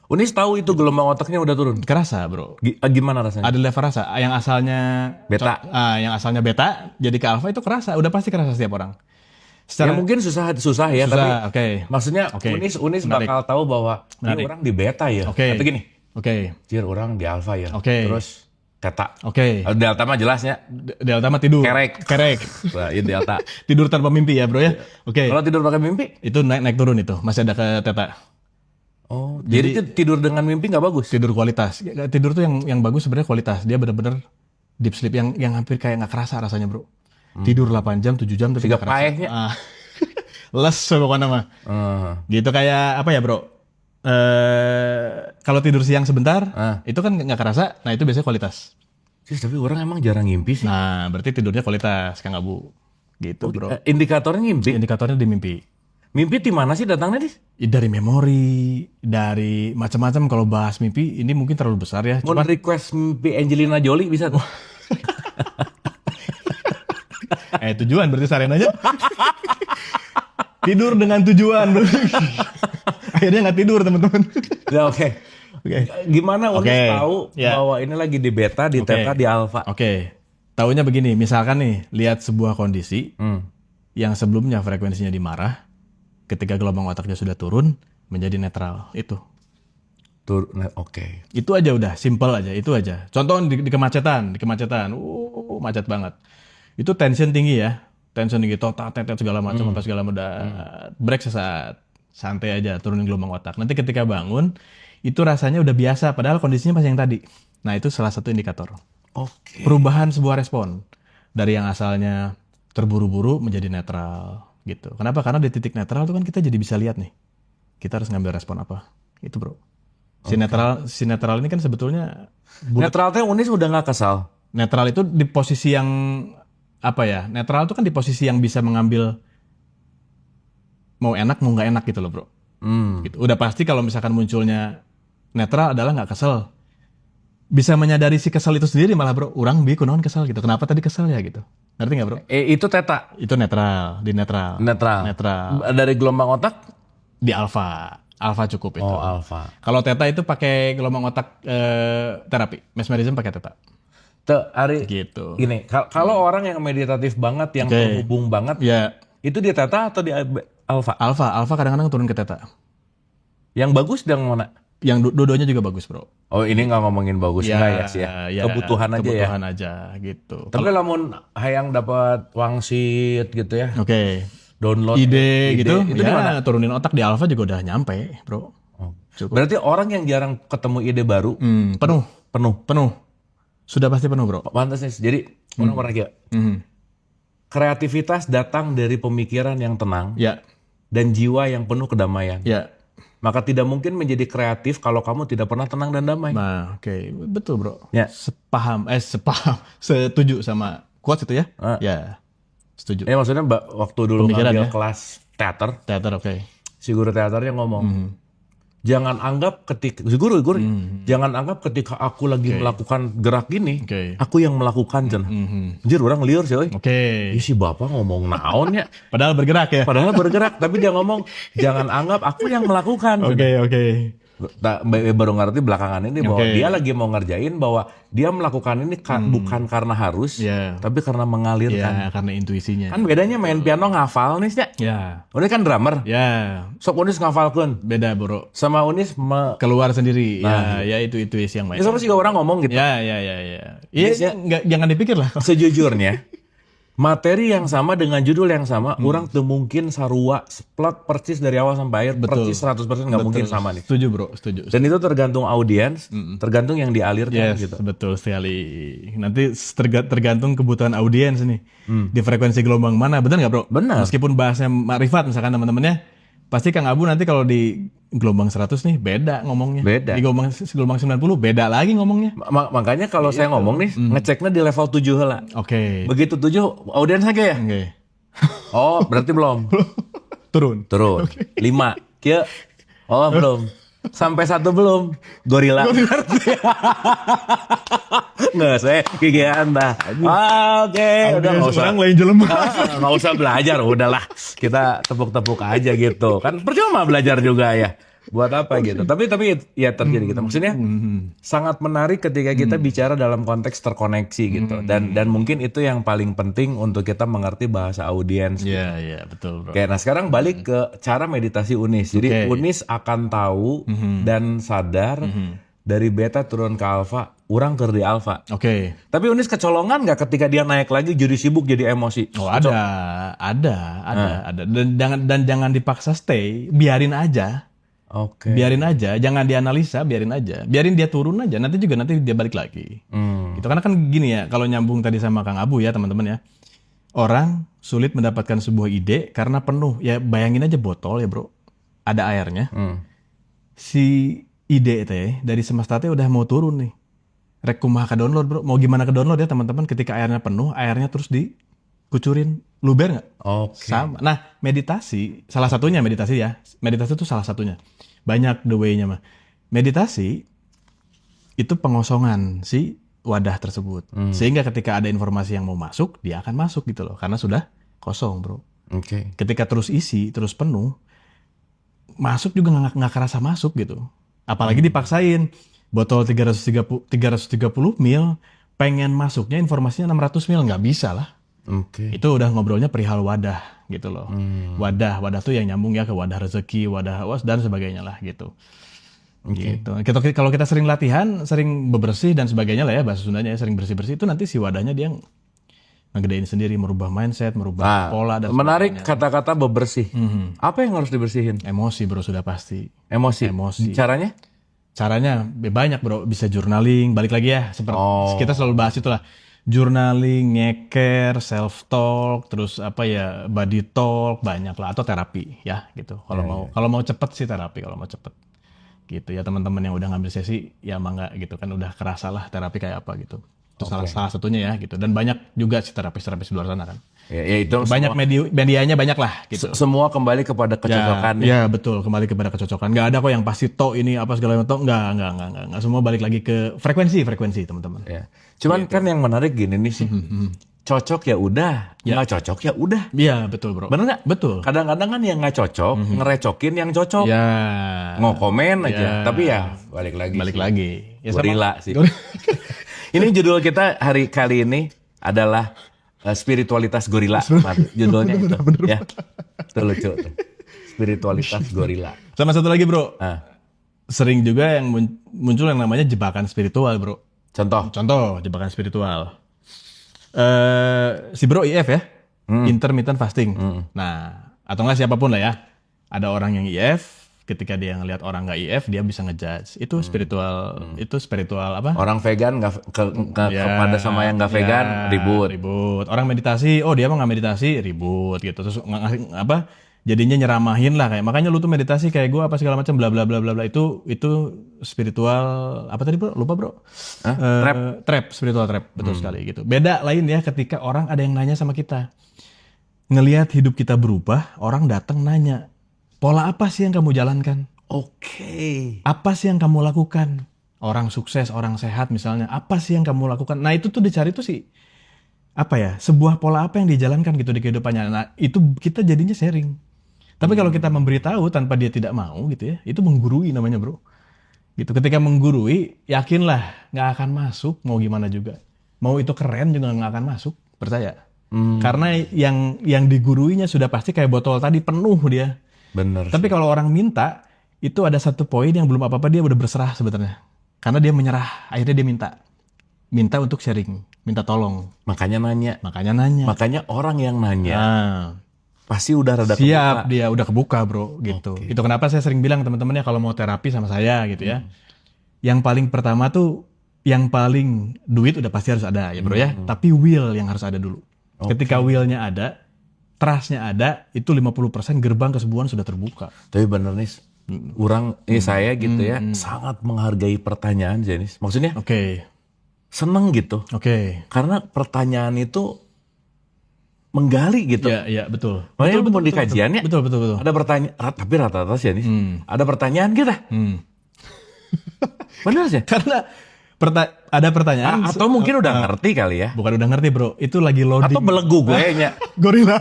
Unis tahu itu gelombang otaknya udah turun? Kerasa bro. Gimana rasanya? Ada level rasa. Yang asalnya beta. Yang asalnya beta jadi ke alfa itu kerasa. Udah pasti kerasa setiap orang. Ya mungkin susah ya. Tapi maksudnya Unis bakal tahu bahwa ini orang di beta ya. Atau gini. Jir orang di alfa ya. Terus Theta. Delta mah jelasnya. Delta mah tidur. Kerek. Nah, ini delta. Tidur tanpa mimpi ya bro ya. Kalau tidur pakai mimpi? Itu naik turun itu. Masih ada ke Theta. Oh, jadi tidur dengan mimpi nggak bagus? Tidur kualitas. Tidur tuh yang bagus sebenarnya kualitas. Dia benar-benar deep sleep yang hampir kayak nggak kerasa rasanya bro. Tidur 8 jam, 7 jam tapi nggak kerasa. Les pokoknya mah. Gitu kayak apa ya bro? Kalau tidur siang sebentar, itu kan nggak kerasa. Nah itu biasanya kualitas. Tapi orang emang jarang ngimpi sih. Nah berarti tidurnya kualitas, Kang Abu. Gitu bro. Indikatornya ngimpi? Indikatornya di mimpi. Mimpi di mana sih datangnya Dis? Dari memori, dari macam-macam. Kalau bahas mimpi ini mungkin terlalu besar ya. Mau request mimpi Angelina Jolie bisa tuh. Tujuan berarti sarenanya. Tidur dengan tujuan. Akhirnya nggak tidur teman-teman. Ya oke. Gimana Unis tahu bahwa ini lagi di beta, di theta, di alfa? Taunya begini. Misalkan nih lihat sebuah kondisi yang sebelumnya frekuensinya di marah. Ketika gelombang otaknya sudah turun menjadi netral itu. Itu aja udah, simple aja, itu aja. Contoh di kemacetan, macet banget. Itu tension tinggi ya, tetet segala macam, apa segala macam. Break sesaat, santai aja, turunin gelombang otak. Nanti ketika bangun, itu rasanya udah biasa, padahal kondisinya masih yang tadi. Nah itu salah satu indikator. Perubahan sebuah respon dari yang asalnya terburu-buru menjadi netral. Gitu. Kenapa? Karena di titik netral itu kan kita jadi bisa lihat nih. Kita harus ngambil respon apa. Itu bro. Si netral ini kan sebetulnya... Netralnya Unis udah gak kesal? Netral itu di posisi yang apa ya, netral tuh kan di posisi yang bisa mengambil mau enak mau nggak enak gitu loh bro. Gitu. Udah pasti kalau misalkan munculnya netral adalah nggak kesel. Bisa menyadari si kesel itu sendiri malah bro. Orang kunaon kesel gitu. Kenapa tadi kesel ya gitu. Ngerti nggak bro? Itu theta. Itu netral, di netral. Netral. Dari gelombang otak? Di alfa. Alfa cukup itu. Oh alfa. Kalau theta itu pakai gelombang otak terapi. Mesmerism pakai theta. Ari, gitu. Gini, kalau orang yang meditatif banget, yang terhubung banget, itu di theta atau di alfa? Alfa kadang-kadang turun ke theta. Yang bagus yang mana? Yang dua-duanya juga bagus bro. Oh ini nggak ngomongin bagus nggak ya sih ya? Kebutuhan aja ya. Kebutuhan aja gitu. Tapi lamun hayang dapat wangsit gitu ya. Download ide gitu. Itu di mana? Turunin otak di alfa juga udah nyampe bro. Berarti orang yang jarang ketemu ide baru penuh. Sudah pasti penuh bro. Pantas nih. Jadi orang pernah kira kreativitas datang dari pemikiran yang tenang dan jiwa yang penuh kedamaian. Maka tidak mungkin menjadi kreatif kalau kamu tidak pernah tenang dan damai. Nah, betul bro. Setuju sama quotes itu ya. Ya, setuju. Maksudnya waktu dulu ngambil kelas teater. Si guru teaternya ngomong, jangan anggap ketika guru jangan anggap ketika aku lagi melakukan gerak gini, aku yang melakukan anjir orang liur sih. Si bapak ngomong naon ya. Padahal bergerak, tapi dia ngomong jangan anggap aku yang melakukan. Baru ngerti belakangan ini bahwa dia lagi mau ngerjain bahwa dia melakukan ini bukan karena harus, tapi karena mengalirkan. Karena intuisinya. Kan bedanya main piano ngafal nih sih. Unis kan drummer. Sok Unis ngafalkeun. Beda bro. Sama Unis keluar sendiri. Itu intuisi yang main. Sama juga orang ngomong gitu. Jangan dipikir lah. Sejujurnya materi yang sama dengan judul yang sama, orang tuh mungkin sarua plot persis dari awal sampai akhir, persis 100% nggak mungkin sama nih. Setuju bro, setuju. Dan itu tergantung audiens, tergantung yang dialirkan gitu. Betul sekali. Nanti tergantung kebutuhan audiens nih. Di frekuensi gelombang mana, benar nggak bro? Benar. Meskipun bahasnya makrifat misalkan teman-temannya, pasti Kang Abu nanti kalau di gelombang 100 nih beda ngomongnya. Di gelombang 90 beda lagi ngomongnya. Makanya kalau saya ngomong nih, ngeceknya di level 7 lah. Begitu 7, audiens aja ya? Oh, berarti belum. Turun. 5. Kia. Oh, belum. Sampai 1 belum. Gorila. Nggak, saya gigian dah. Udah nggak usah. Orang lain jelema. Nggak usah belajar, udahlah. Kita tepuk-tepuk aja gitu. Kan percuma belajar juga ya. Buat apa gitu. Tapi ya terjadi gitu. Maksudnya sangat menarik ketika kita bicara dalam konteks terkoneksi gitu. Dan mungkin itu yang paling penting untuk kita mengerti bahasa audiens. Iya, betul bro. Nah sekarang balik ke cara meditasi Unis. Jadi Unis akan tahu dan sadar dari beta turun ke alfa, orang ke di alfa. Tapi Unis kecolongan nggak ketika dia naik lagi jadi sibuk jadi emosi? Oh ada. Dan jangan dipaksa stay, biarin aja. Biarin aja, jangan dianalisa, biarin aja. Biarin dia turun aja, nanti dia balik lagi. Gitu. Karena kan gini ya, kalau nyambung tadi sama Kang Abu ya teman-teman ya. Orang sulit mendapatkan sebuah ide karena penuh. Ya bayangin aja botol ya bro, ada airnya. Si ide teh dari semesta teh udah mau turun nih. Rek kumaha ke download bro, mau gimana ke download ya teman-teman ketika airnya penuh, airnya terus dikucurin. Luber nggak? Sama. Nah, meditasi, salah satunya meditasi ya. Meditasi itu salah satunya. Banyak the way-nya mah. Meditasi itu pengosongan si wadah tersebut. Sehingga ketika ada informasi yang mau masuk, dia akan masuk gitu loh. Karena sudah kosong bro. Ketika terus isi, terus penuh, masuk juga nggak kerasa masuk gitu. Apalagi dipaksain. Botol 330 mil, pengen masuknya informasinya 600 mil. Nggak bisa lah. Itu udah ngobrolnya perihal wadah gitu loh. Wadah tuh yang nyambung ya ke wadah rezeki, wadah awas dan sebagainya lah gitu. Gitu. Kalau kita sering latihan, sering bebersih dan sebagainya lah ya bahasa Sundanya ya, sering bersih-bersih itu nanti si wadahnya dia ngegedein sendiri, merubah mindset, merubah pola dan menarik sebagainya. Kata-kata bebersih. Apa yang harus dibersihin? Emosi bro, sudah pasti. Emosi. Caranya? Caranya banyak bro, bisa journaling, balik lagi ya seperti kita selalu bahas itulah. Journaling, ngeker, self talk, terus body talk, banyak lah, atau terapi ya gitu. Kalau mau cepet sih terapi, kalau mau cepet gitu ya teman-teman yang udah ngambil sesi ya mangga gitu kan, udah kerasa lah terapi kayak apa gitu. Itu salah satunya ya gitu. Dan banyak juga sih terapis-terapis di luar sana kan. Ya itu banyak medianya banyak lah gitu. Semua kembali kepada kecocokan. Ya betul, kembali kepada kecocokan. Nggak ada kok yang pasti ini apa segala macam. Nggak. Semua balik lagi ke frekuensi teman-teman. Ya. Cuman kan yang menarik gini nih sih. Cocok ya udah, nggak cocok ya udah. Iya betul bro. Bener nggak? Betul. Kadang-kadang kan yang nggak cocok, ngerecokin yang cocok. Ya. Ngokomen aja. Tapi ya balik lagi. Ya, gorila sih. Ini judul kita hari kali ini adalah spiritualitas gorila. Judulnya itu. Ya. Itu lucu. Spiritualitas gorila. Sama satu lagi bro. Sering juga yang muncul yang namanya jebakan spiritual bro. Contoh jebakan spiritual. Si bro IF ya, intermittent fasting. Nah, atau enggak siapapun lah ya. Ada orang yang IF, ketika dia ngelihat orang nggak IF, dia bisa ngejudge. Itu spiritual apa? Orang vegan kepada sama yang nggak vegan ribut. Orang meditasi, dia mah nggak meditasi, ribut gitu. Terus jadinya nyeramahin lah kayak makanya lu tuh meditasi kayak gue apa segala macam bla bla bla bla bla itu spiritual apa tadi bro lupa bro spiritual trap betul sekali gitu. Beda lain ya ketika orang ada yang nanya sama kita ngelihat hidup kita berubah, orang datang nanya pola apa sih yang kamu jalankan, apa sih yang kamu lakukan, orang sukses orang sehat misalnya apa sih yang kamu lakukan. Nah itu tuh dicari tuh sih apa ya sebuah pola apa yang dijalankan gitu di kehidupannya. Nah itu kita jadinya sharing. Tapi kalau kita memberitahu tanpa dia tidak mau gitu ya, itu menggurui namanya bro. Gitu. Ketika menggurui, yakinlah nggak akan masuk mau gimana juga. Mau itu keren juga nggak akan masuk, percaya. Karena yang diguruinya sudah pasti kayak botol tadi penuh dia. Bener. Tapi kalau orang minta, itu ada satu poin yang belum apa-apa dia udah berserah sebenarnya. Karena dia menyerah, akhirnya dia minta untuk sharing, minta tolong. Makanya nanya. Makanya orang yang nanya. Pasti udah rada siap kebuka. Dia udah kebuka bro gitu. Itu kenapa saya sering bilang teman-teman ya kalau mau terapi sama saya gitu ya. Yang paling pertama tuh yang paling duit udah pasti harus ada ya bro ya. Tapi will yang harus ada dulu. Ketika willnya ada, trustnya ada, itu 50% gerbang kesembuhan sudah terbuka. Tapi bener nih, saya gitu ya sangat menghargai pertanyaan Jenis. Maksudnya? Seneng gitu. Karena pertanyaan itu menggali gitu. Iya betul. Makanya mau di kajiannya. Betul. Ada pertanyaan, tapi rata-rata sih nih. Ada pertanyaan kita. Benar sih. Karena ada pertanyaan. Atau mungkin udah ngerti kali ya. Bukan udah ngerti bro, itu lagi loading. Atau belegu gue nya. Gorila.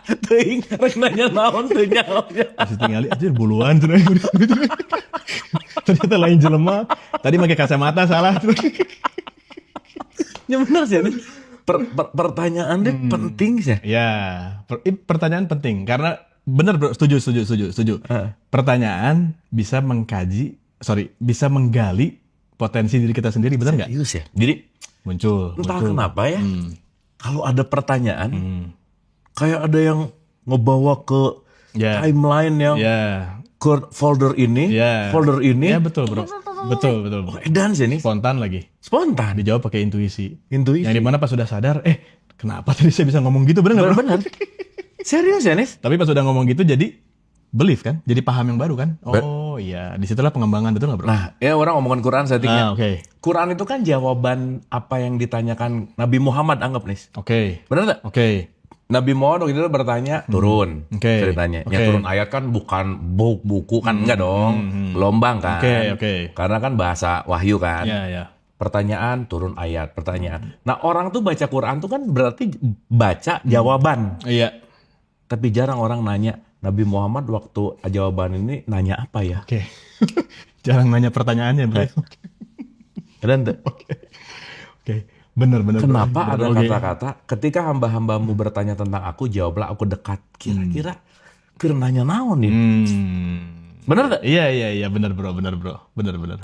Ting, nanya naon tuh nyawa. Masih tinggal aja buluan. Ternyata lain jelema. Tadi pakai kacamata salah. Ya benar sih. Pertanyaan deh penting sih. Ya, pertanyaan penting karena benar bro, setuju. Pertanyaan bisa bisa menggali potensi diri kita sendiri, benar nggak? Serius ya. Jadi muncul. Kenapa ya? Kalau ada pertanyaan, kayak ada yang ngebawa ke timeline yang ke folder ini. Ya betul bro. Betul. Dan sih nih. Spontan lagi. Dijawab pakai intuisi. Yang dimana pas sudah sadar, kenapa tadi saya bisa ngomong gitu, bener nggak? Bener. Serius ya Nis? Tapi pas sudah ngomong gitu jadi belief kan, jadi paham yang baru kan. Iya, disitulah pengembangan, betul nggak bro? Nah, ya orang ngomongin Quran settingnya. Quran itu kan jawaban apa yang ditanyakan Nabi Muhammad, anggap Nis. Bener nggak? Nabi Muhammad waktu itu bertanya, turun ceritanya. Yang turun ayat kan bukan buku kan, enggak dong. Gelombang kan. Karena kan bahasa wahyu kan. Pertanyaan, turun ayat, pertanyaan. Nah orang tuh baca Quran tuh kan berarti baca jawaban. Tapi jarang orang nanya, Nabi Muhammad waktu jawaban ini nanya apa ya? Jarang nanya pertanyaannya. Dan Bener. Kenapa ada kata-kata ketika hamba-hambamu bertanya tentang aku, jawablah aku dekat. Kira-kira nanya naon nih? Bener gak? Iya, bener bro.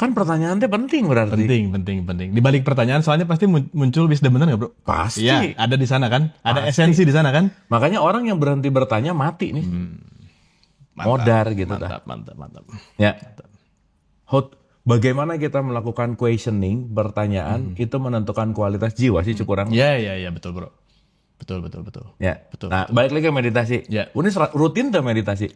Kan pertanyaan itu penting berarti. Penting. Di balik pertanyaan soalnya pasti muncul wisdom, bener gak bro? Pasti. Iya, ada di sana kan? Ada esensi di sana kan? Makanya orang yang berhenti bertanya mati nih. Modar gitu. Mantap. Ya. Bagaimana kita melakukan questioning, pertanyaan, itu menentukan kualitas jiwa sih kurang. Iya, betul bro. Betul. Ya. Betul. Nah, balik lagi ke meditasi. Ya. Ini rutin tuh meditasi?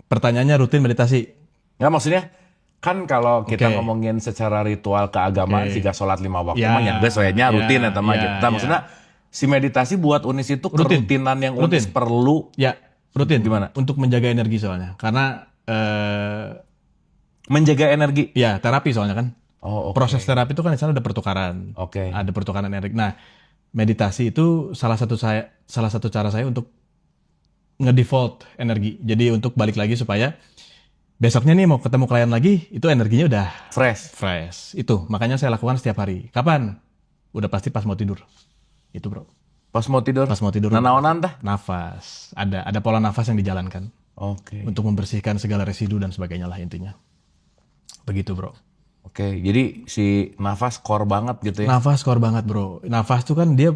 Pertanyaannya rutin meditasi? Nggak, maksudnya Kan kalau kita ngomongin secara ritual keagamaan, jika sholat 5 waktu, ya biasanya rutin ya teman. Maksudnya si meditasi buat Unis itu kerutinan yang Unis perlu. Ya, rutin. Gimana? Untuk menjaga energi soalnya. Karena menjaga energi. Ya, terapi soalnya kan. Proses terapi itu kan di sana ada pertukaran. Ada pertukaran energi. Nah, meditasi itu salah satu cara saya untuk nge-default energi. Jadi untuk balik lagi supaya besoknya nih mau ketemu klien lagi, itu energinya udah fresh. Itu makanya saya lakukan setiap hari. Kapan? Udah pasti pas mau tidur. Itu bro. Pas mau tidur. Naon tah? Nafas. Ada pola nafas yang dijalankan. Untuk membersihkan segala residu dan sebagainya lah intinya. Begitu bro. Jadi si nafas core banget gitu ya? Nafas core banget bro. Nafas tuh kan dia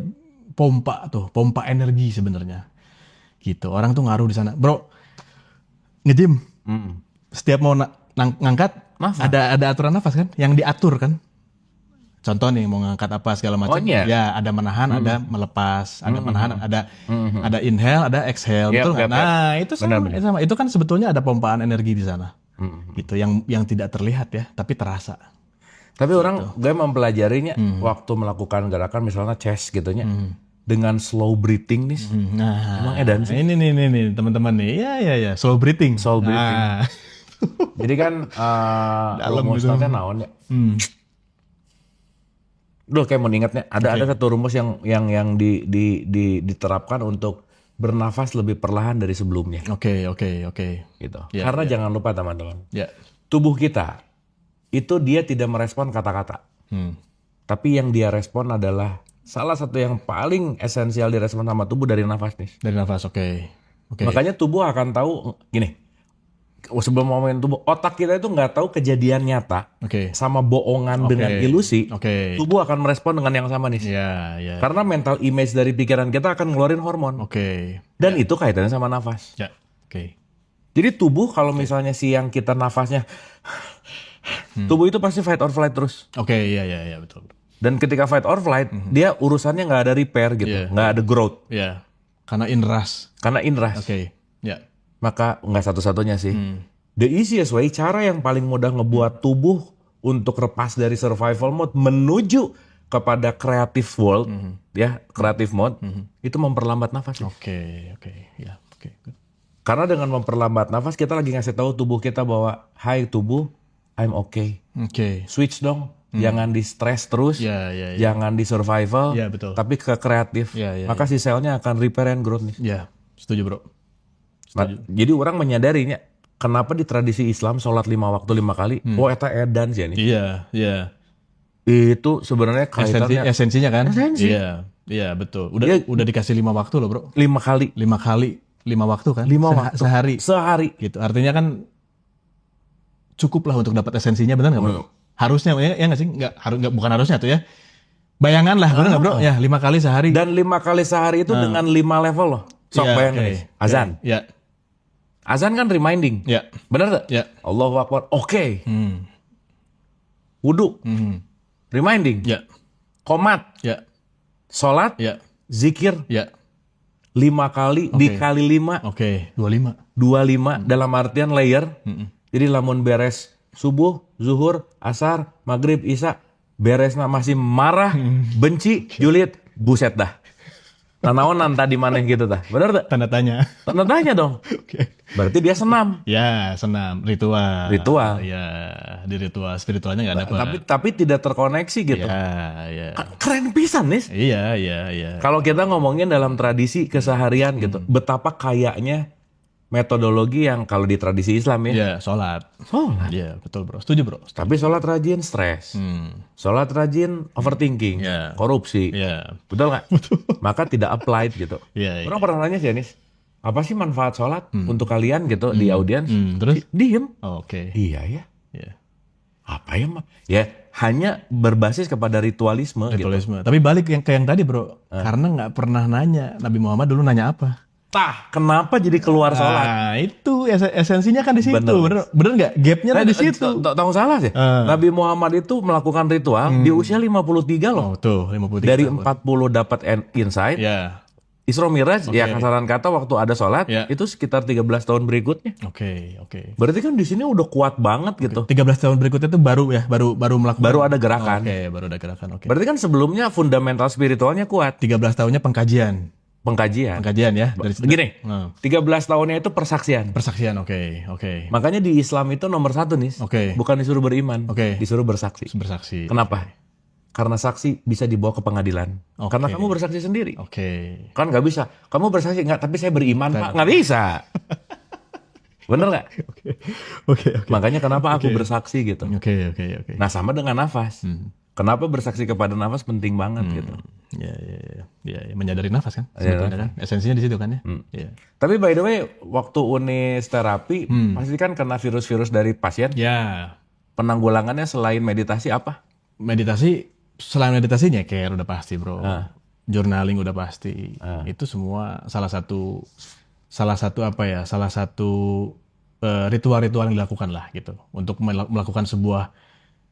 pompa energi sebenarnya. Gitu. Orang tuh ngaruh di sana. Bro, nge-gym. Setiap mau ngangkat, ada aturan nafas kan? Yang diatur kan? Contoh nih, mau ngangkat apa segala macam. Ya, ada menahan, ada melepas. Ada menahan, ada inhale, ada exhale. Betul nggak? Nah, itu sama. Itu kan sebetulnya ada pompaan energi di sana. Gitu, yang tidak terlihat ya, tapi terasa. Tapi orang gue mempelajarinya waktu melakukan gerakan misalnya chest gitunya dengan slow breathing nih. Emang edan sih. Ini teman-teman nih, ya slow breathing. Jadi kan rumusnya naon ya. Duh kayak mau ingatnya ada satu rumus yang diterapkan untuk bernafas lebih perlahan dari sebelumnya. Oke. Gitu. Karena jangan lupa teman-teman. Tubuh kita itu dia tidak merespon kata-kata. Tapi yang dia respon adalah salah satu yang paling esensial direspon sama tubuh dari nafas nih. Dari nafas, oke. Makanya tubuh akan tahu gini. Sebelum ngomongin tubuh, otak kita itu nggak tahu kejadian nyata sama bohongan dengan ilusi. Tubuh akan merespon dengan yang sama nih. Karena mental image dari pikiran kita akan ngeluarin hormon. Dan itu kaitannya sama nafas. Jadi tubuh kalau misalnya siang kita nafasnya, tubuh itu pasti fight or flight terus. Iya betul. Dan ketika fight or flight, dia urusannya nggak ada repair gitu, nggak ada growth. Karena inras. Maka nggak satu-satunya sih. The easiest way, cara yang paling mudah ngebuat tubuh untuk lepas dari survival mode menuju kepada creative world, creative mode, itu memperlambat nafas. Karena dengan memperlambat nafas kita lagi ngasih tahu tubuh kita bahwa, hai tubuh, I'm okay. Switch dong. Jangan di stress terus, jangan di survival, tapi ke kreatif. Maka si selnya akan repair and growth nih. Setuju bro. Nah, jadi orang menyadarinya kenapa di tradisi Islam sholat 5 waktu 5 kali, eta edan sih ini. Iya. Itu sebenarnya kaitannya esensinya kan? Iya betul. Udah dikasih 5 waktu loh bro. 5 kali. 5 waktu kan? 5 waktu. Sehari. Gitu. Artinya kan cukup lah untuk dapat esensinya, benar nggak bro? Harusnya ya nggak sih? Bukan harusnya tuh ya. Bayangan lah, benar nggak bro? Ya 5 kali sehari. Dan 5 kali sehari itu dengan 5 level loh. Sok bayangin. Azan. Azan kan reminding. Benar tak? Allahu Akbar. Wudu. Reminding. Qomat. Sholat. Zikir. 5 kali dikali 5. 25 dalam artian layer. Jadi lamun beres subuh, zuhur, asar, maghrib, isya, beres masih marah, benci, julid, buset dah. Nanaonan tadi mana gitu dah. Benar tak? Tanda tanya dong. Berarti dia senam. Ya, senam. Ritual. Ya, di ritual spiritualnya nggak ada apa. Tapi tidak terkoneksi gitu. Ya. Keren pisan nih. Iya. Kalau kita ngomongin dalam tradisi keseharian gitu, betapa kayaknya metodologi yang kalau di tradisi Islam ya. Iya, sholat. Iya, betul bro. Setuju bro. Tapi sholat rajin stres. Sholat rajin overthinking. Korupsi. Betul nggak? Betul. Maka tidak applied gitu. Orang pernah nanya sih Anis, apa sih manfaat sholat untuk kalian gitu di audiens? Terus? Diem. Iya ya. Apa ya? Ya hanya berbasis kepada ritualisme. Gitu. Tapi balik ke yang tadi bro. Karena nggak pernah nanya. Nabi Muhammad dulu nanya apa? Kenapa jadi keluar sholat? Nah, itu esensinya kan di situ. Bener nggak? Gapnya di situ. Tahu salah sih. Nabi Muhammad itu melakukan ritual di usia 53 loh. Tuh 53. Dari 40 dapat insight. Isra Miraj, ya kasaran kata waktu ada sholat, itu sekitar 13 tahun berikutnya. Oke. Berarti kan di sini udah kuat banget gitu. 13 tahun berikutnya itu baru melakukan. Baru ada gerakan. Baru ada gerakan. Berarti kan sebelumnya fundamental spiritualnya kuat. 13 tahunnya pengkajian ya. Gini, 13 tahunnya itu persaksian. Oke. Makanya di Islam itu nomor 1 nih. Bukan disuruh beriman, disuruh bersaksi. Kenapa? Karena saksi bisa dibawa ke pengadilan. Karena kamu bersaksi sendiri. Kan nggak bisa. Kamu bersaksi nggak, tapi saya beriman Pak. Nggak bisa. Bener nggak? Oke. Makanya kenapa aku bersaksi gitu. Oke. Nah sama dengan nafas. Kenapa bersaksi kepada nafas penting banget gitu. Ya, menyadari nafas kan sebetulnya kan. Esensinya di situ kan ya. Tapi by the way, waktu Unis terapi pasti kan kena virus-virus dari pasien. Ya. Penanggulangannya selain meditasi apa? Selain meditasi nyeker udah pasti bro. Journaling udah pasti. Itu semua salah satu ritual-ritual yang dilakukan lah gitu. Untuk melakukan sebuah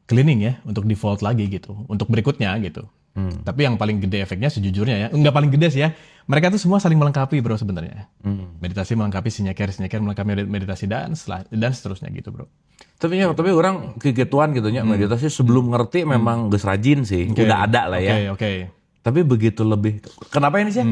cleaning ya, untuk default lagi gitu, untuk berikutnya gitu. Tapi yang paling gede efeknya sejujurnya ya, enggak paling gede sih ya, mereka tuh semua saling melengkapi bro sebenarnya. Meditasi melengkapi si nyeker melengkapi meditasi dan seterusnya gitu bro. Tapi orang kegituan gitu nya, meditasi sebelum ngerti memang geus rajin sih, udah ada lah ya. Tapi begitu lebih, kenapa ini sih?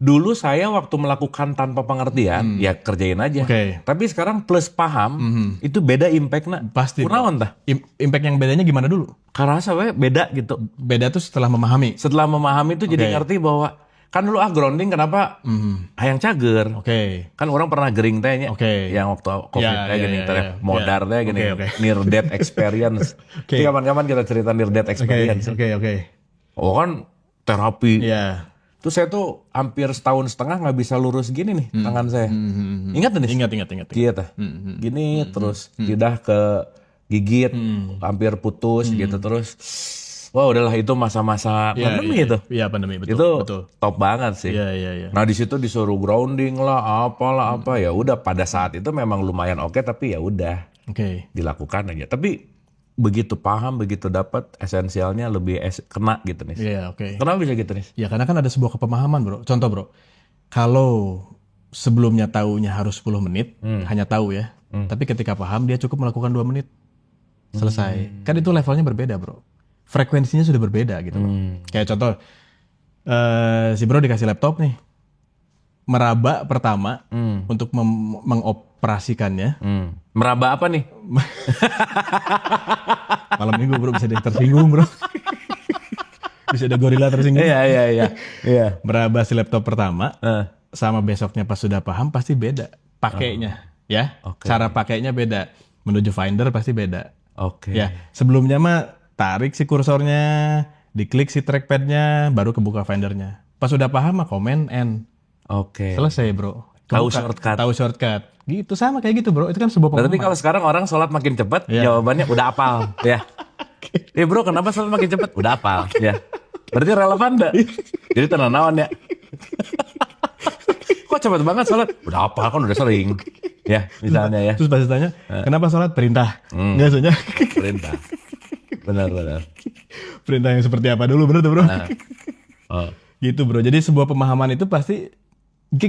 Dulu saya waktu melakukan tanpa pengertian, ya kerjain aja. Tapi sekarang plus paham, itu beda impactnya. Pasti. Kunaon tah? Impact yang bedanya gimana dulu? Karena saya beda gitu. Beda tuh setelah memahami. Setelah memahami tuh jadi ngerti bahwa, kan dulu grounding kenapa hayang cager. Kan orang pernah gering teh nya. Yang waktu COVID teh gini modar teh gini. Near death experience. Jadi kapan-kapan kita cerita near death experience. Oh kan terapi. Terus saya tuh hampir setahun setengah nggak bisa lurus gini nih tangan saya. Ingat nih? Ingat. Gitu. Gini terus lidah ke gigit, hampir putus gitu terus. Wah udahlah itu masa-masa pandemi itu. Iya pandemi betul. Itu betul. Top banget sih. Iya. Nah di situ disuruh grounding lah, apalah apa ya udah pada saat itu memang lumayan oke tapi ya udah dilakukan aja. Tapi begitu paham, begitu dapat esensialnya lebih kena gitu nih. Iya Kenapa bisa gitu nih? Ya karena kan ada sebuah kepemahaman bro. Contoh bro, kalau sebelumnya taunya harus 10 menit, hanya tahu ya. Tapi ketika paham dia cukup melakukan 2 menit. Selesai. Kan itu levelnya berbeda bro. Frekuensinya sudah berbeda gitu bro. Kayak contoh, si bro dikasih laptop nih. Meraba pertama untuk mengoperasikannya. Meraba apa nih? Malam minggu bro bisa ada yang tersinggung bro. Bisa ada gorila tersinggung. Iya. Meraba si laptop pertama sama besoknya pas sudah paham pasti beda pakainya ya. Cara pakainya beda. Menuju Finder pasti beda. Ya, sebelumnya mah tarik si kursornya, diklik si trackpadnya, baru kebuka Findernya. Pas sudah paham mah Command N. Selesai bro. Tahu shortcut. Gitu sama kayak gitu bro. Itu kan sebuah pemahaman. Berarti kalau sekarang orang sholat makin cepat, jawabannya udah hafal ya. Bro kenapa sholat makin cepat? Udah hafal ya. Berarti relevan enggak? Jadi tenanawan ya. Kok cepat banget sholat? Udah hafal kan udah sering. Ya misalnya ya. Terus pas ditanya, kenapa sholat? Perintah. Enggak soalnya. Perintah. Benar. Perintah yang seperti apa dulu bro tuh bro? Gitu bro. Jadi sebuah pemahaman itu pasti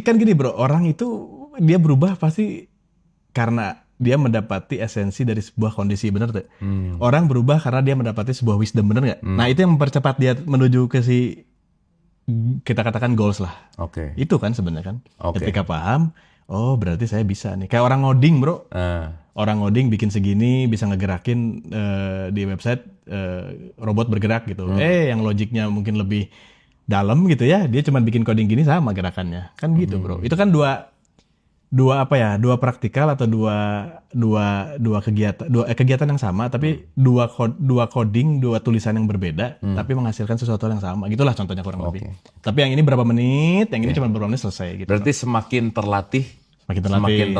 kan gini bro. Orang itu dia berubah pasti karena dia mendapati esensi dari sebuah kondisi, bener tuh. Orang berubah karena dia mendapati sebuah wisdom, bener nggak? Nah itu yang mempercepat dia menuju ke si kita katakan goals lah. Itu kan sebenarnya kan. Ketika paham, oh berarti saya bisa nih. Kayak orang ngoding bro. Orang ngoding bikin segini bisa ngegerakin di website robot bergerak gitu. Yang logiknya mungkin lebih dalam gitu ya, dia cuma bikin coding gini sama gerakannya kan gitu bro. Itu kan dua praktikal atau dua kegiatan yang sama tapi dua coding, dua tulisan yang berbeda tapi menghasilkan sesuatu yang sama. Gitulah contohnya kurang lebih. Tapi yang ini berapa menit, yang ini cuma berapa menit selesai gitu. Berarti semakin terlatih semakin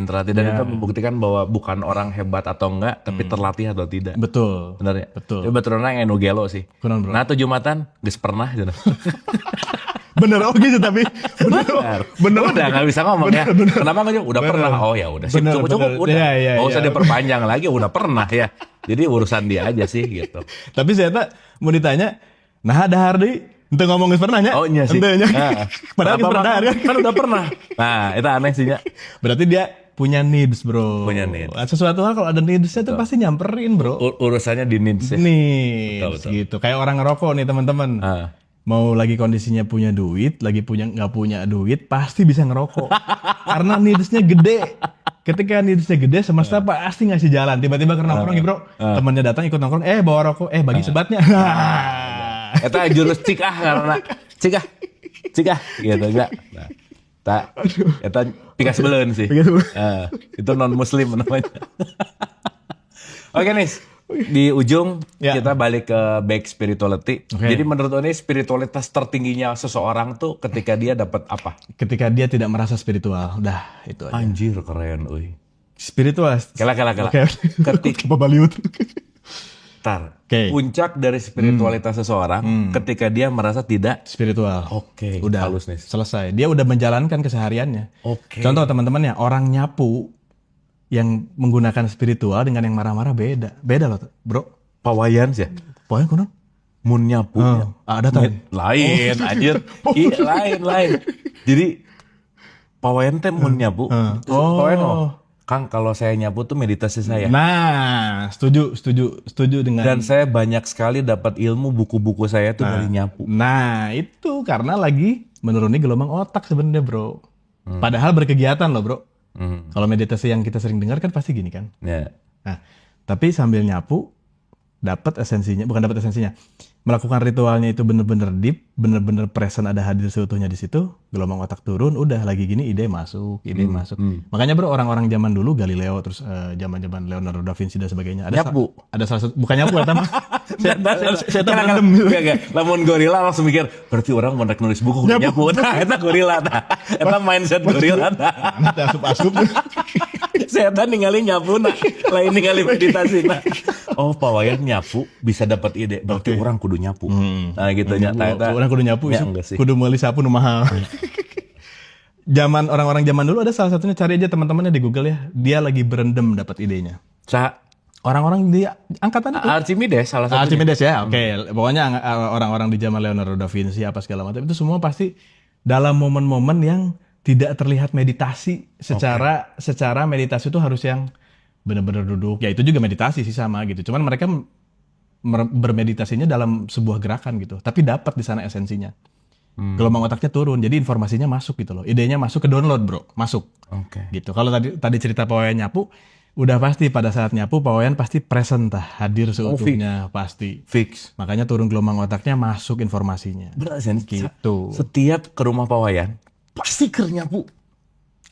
terlatih dan itu membuktikan bahwa bukan orang hebat atau enggak tapi terlatih atau tidak. Betul. Benar ya? Betul. Coba turun yang enu gelo sih. Kunon, bro. Nah 7 Jumatan geus pernah gitu. Bener gitu tapi bener udah nggak bisa ngomong ya. Kenapa nggak udah pernah? Oh ya udah sih cukup udah. Nggak usah diperpanjang lagi udah pernah ya. Jadi urusan dia aja sih gitu. Tapi saya mau ditanya, nah ada Hardi Ente ngomong pernah nya? Oh iya sih. Nah, padahal kita pernah kan udah pernah. Nah, itu aneh sih ya. Berarti dia punya needs, bro. Punya needs. Sesuatu hal kalau ada needs-nya tuh pasti nyamperin, bro. Urusannya di needs ya. Needs, gitu. Kayak orang ngerokok nih, teman-teman. Mau lagi kondisinya punya duit, lagi nggak punya duit, pasti bisa ngerokok. Karena needs-nya gede. Ketika needs-nya gede, semesta pasti ngasih jalan. Tiba-tiba karena nongkrong nih, bro. Temennya datang ikut nongkrong, bawa rokok, bagi sebatnya. Eta jurus cikah karena cikah gitu enggak. Nah, eta pikas beleun sih. Itu non muslim namanya. Oke nih, di ujung kita balik ke back spirituality. Jadi menurut ini spiritualitas tertingginya seseorang tuh ketika dia dapat apa? Ketika dia tidak merasa spiritual. Udah, itu aja. Anjir keren euy. Spiritual. Kela. Ketika Baliut. Puncak dari spiritualitas seseorang ketika dia merasa tidak spiritual. Udah halus nih. Selesai. Dia udah menjalankan kesehariannya. Contoh teman-teman ya, orang nyapu yang menggunakan spiritual dengan yang marah-marah beda. Beda loh, bro. Pawayan sih. Pawayan kuno? Mun nyapu. Ada tadi. Lain anjir. Lain. Jadi pawayan teh mun nyapu. Pawayan Kang, kalau saya nyapu tuh meditasi saya. Nah, setuju dengan. Dan saya banyak sekali dapat ilmu buku-buku saya tuh dari nyapu. Nah, itu karena lagi menuruni gelombang otak sebenarnya, bro. Padahal berkegiatan loh, bro. Kalau meditasi yang kita sering dengar kan pasti gini kan. Nah, tapi sambil nyapu dapat esensinya, melakukan ritualnya itu bener-bener deep, bener-bener present, ada hadir seutuhnya di situ, gelombang otak turun, udah lagi gini ide masuk. Makanya bro, orang-orang zaman dulu Galileo, terus zaman-zaman Leonardo da Vinci dan sebagainya. Ada salah satu, bukan nyapu ya, saya random. Lamun gorila langsung mikir, berarti orang mau nulis buku nyapu. Nah, itu gorila. Itu mindset gorila. Nah, asup-asup. Saya tadi ningali nyapu, lain ningali meditasi. Oh, pawayan nyapu bisa dapat ide, berarti orang kudu nyapu. Nah gitu nyata. Orang kudu nyapu, kudu meuli sapu nu mahal. Orang-orang zaman dulu ada salah satunya, cari aja teman-temannya di Google ya. Dia lagi berendam dapat idenya. Orang-orang di angkatan itu. Archimedes salah satunya. Archimedes ya, Pokoknya orang-orang di zaman Leonardo da Vinci apa segala macam itu semua pasti dalam momen-momen yang tidak terlihat meditasi secara meditasi itu harus yang benar-benar duduk. Ya itu juga meditasi sih sama gitu. Cuman mereka bermeditasinya dalam sebuah gerakan gitu. Tapi dapat di sana esensinya. Gelombang otaknya turun, jadi informasinya masuk gitu loh. Idenya masuk ke download, bro. Masuk. Gitu. Kalau tadi cerita pawayan nyapu, udah pasti pada saat nyapu pawayan pasti present hadir seutuhnya, pasti. Fix. Makanya turun gelombang otaknya, masuk informasinya. Berarti gitu. Setiap ke rumah pawayan pasti keur nyapu.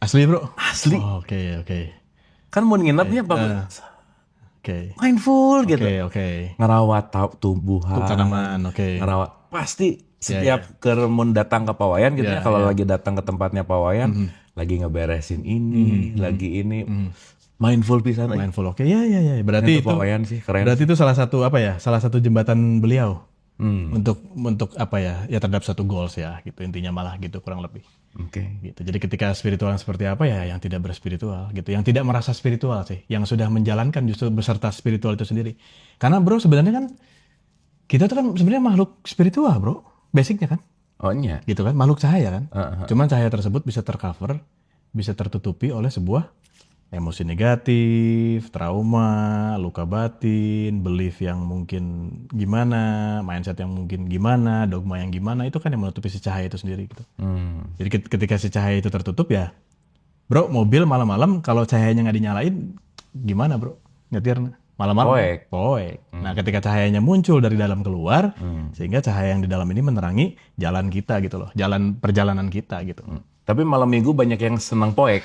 Asli, bro? Asli. Oke. Kan mau nginepnya mindful gitu. Ngerawat tumbuhan, tanaman, ngerawat. Pasti setiap mun datang ke pawayan gitu ya, kalau lagi datang ke tempatnya pawayan, lagi ngeberesin ini, lagi ini. Mindful pisan. Mindful, ya. Berarti itu pawayan sih keren. Berarti itu salah satu jembatan beliau. Untuk apa ya terhadap satu goals ya gitu, intinya malah gitu kurang lebih. Gitu. Jadi ketika spiritual seperti apa ya, yang tidak berspiritual gitu, yang tidak merasa spiritual sih, yang sudah menjalankan justru beserta spiritual itu sendiri. Karena bro sebenarnya kan kita tuh kan sebenarnya makhluk spiritual, bro, basicnya kan. Gitu kan, makhluk cahaya kan. Cuman cahaya tersebut bisa tercover, bisa tertutupi oleh sebuah emosi negatif, trauma, luka batin, belief yang mungkin gimana, mindset yang mungkin gimana, dogma yang gimana, itu kan yang menutupi si cahaya itu sendiri gitu. Jadi ketika si cahaya itu tertutup ya, bro, mobil malam-malam kalau cahayanya nggak dinyalain, gimana bro? Nyetir malam-malam? Poek. Nah ketika cahayanya muncul dari dalam keluar, sehingga cahaya yang di dalam ini menerangi jalan kita gitu loh, perjalanan kita gitu. Tapi malam minggu banyak yang senang poek.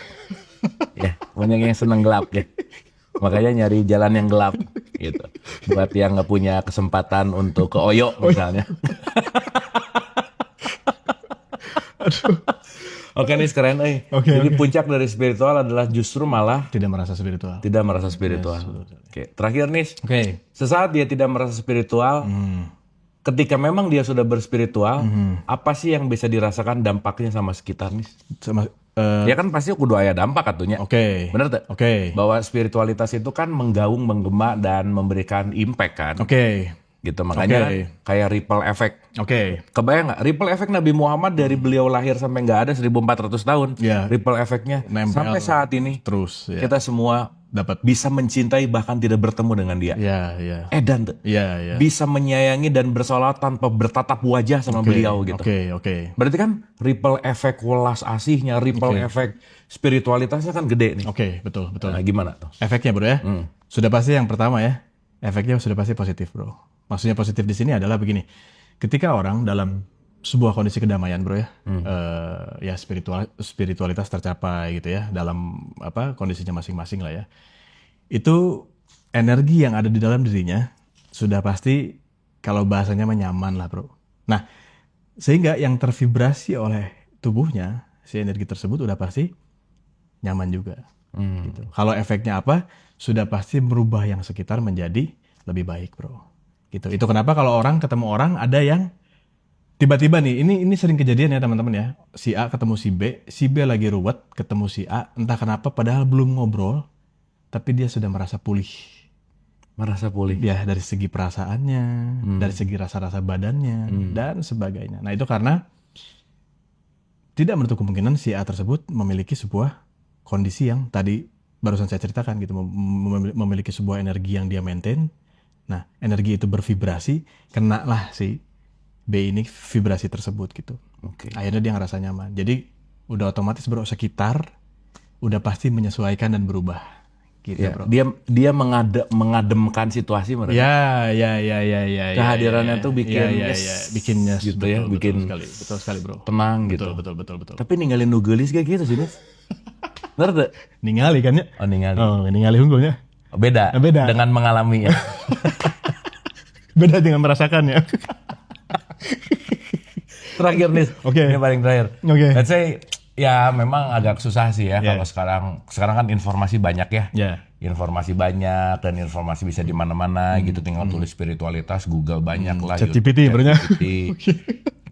Ya, banyak yang senang gelap ya. Makanya nyari jalan yang gelap gitu. Buat yang nggak punya kesempatan untuk ke Oyo misalnya. Oke nih keren Jadi puncak dari spiritual adalah justru malah tidak merasa spiritual. Oke, terakhir nih. Sesaat dia tidak merasa spiritual, ketika memang dia sudah berspiritual, apa sih yang bisa dirasakan dampaknya sama sekitar nih? Ya kan pasti kudu aya dampak atunya. Bener tuh? Bahwa spiritualitas itu kan menggaung, menggema dan memberikan impact kan. gitu. Makanya kayak ripple effect. Kebayang nggak ripple effect Nabi Muhammad dari beliau lahir sampai nggak ada 1400 tahun. Ripple effectnya sampai saat ini terus kita semua dapat bisa mencintai bahkan tidak bertemu dengan dia. Edan tuh. Bisa menyayangi dan bersolawat tanpa bertatap wajah sama beliau gitu. Berarti kan ripple effect welas asihnya, ripple effect spiritualitasnya kan gede nih. Betul. Nah, gimana tuh? Efeknya bro ya. Sudah pasti yang pertama ya. Efeknya sudah pasti positif bro. Maksudnya positif di sini adalah begini. Ketika orang dalam sebuah kondisi kedamaian bro ya, ya spiritualitas tercapai gitu ya, dalam kondisinya masing-masing lah ya. Itu energi yang ada di dalam dirinya sudah pasti kalau bahasanya nyaman lah bro. Nah, sehingga yang tervibrasi oleh tubuhnya si energi tersebut udah pasti nyaman juga. Gitu. Kalau efeknya apa? Sudah pasti merubah yang sekitar menjadi lebih baik bro. Gitu. Itu kenapa kalau orang ketemu orang ada yang tiba-tiba nih, ini sering kejadian ya teman-teman ya. Si A ketemu si B lagi ruwet ketemu si A, entah kenapa padahal belum ngobrol, tapi dia sudah merasa pulih. Ya dari segi perasaannya, dari segi rasa-rasa badannya dan sebagainya. Nah itu karena tidak menutup kemungkinan si A tersebut memiliki sebuah kondisi yang tadi barusan saya ceritakan gitu, memiliki sebuah energi yang dia maintain. Nah, energi itu bervibrasi, kenalah si B ini vibrasi tersebut gitu. Akhirnya dia ngerasa nyaman. Jadi udah otomatis bro, sekitar udah pasti menyesuaikan dan berubah. Gitu, bro. Dia mengademkan situasi mereka. Kehadirannya tuh bikinnya gitu ya, betul sekali bro. Tenang gitu. Betul. Tapi ninggalin nugelis kayak gitu sih, Nis. Bener. Ningali kan ya? Oh, ningali. Ningali unggulnya. Beda dengan mengalaminya. Beda dengan merasakannya. Terakhir nih, ini paling terakhir. Let's say ya memang agak susah sih ya kalau sekarang kan informasi banyak ya. Informasi banyak dan informasi bisa di mana-mana gitu, tinggal tulis spiritualitas, Google banyak lah. ChatGPT sebenarnya.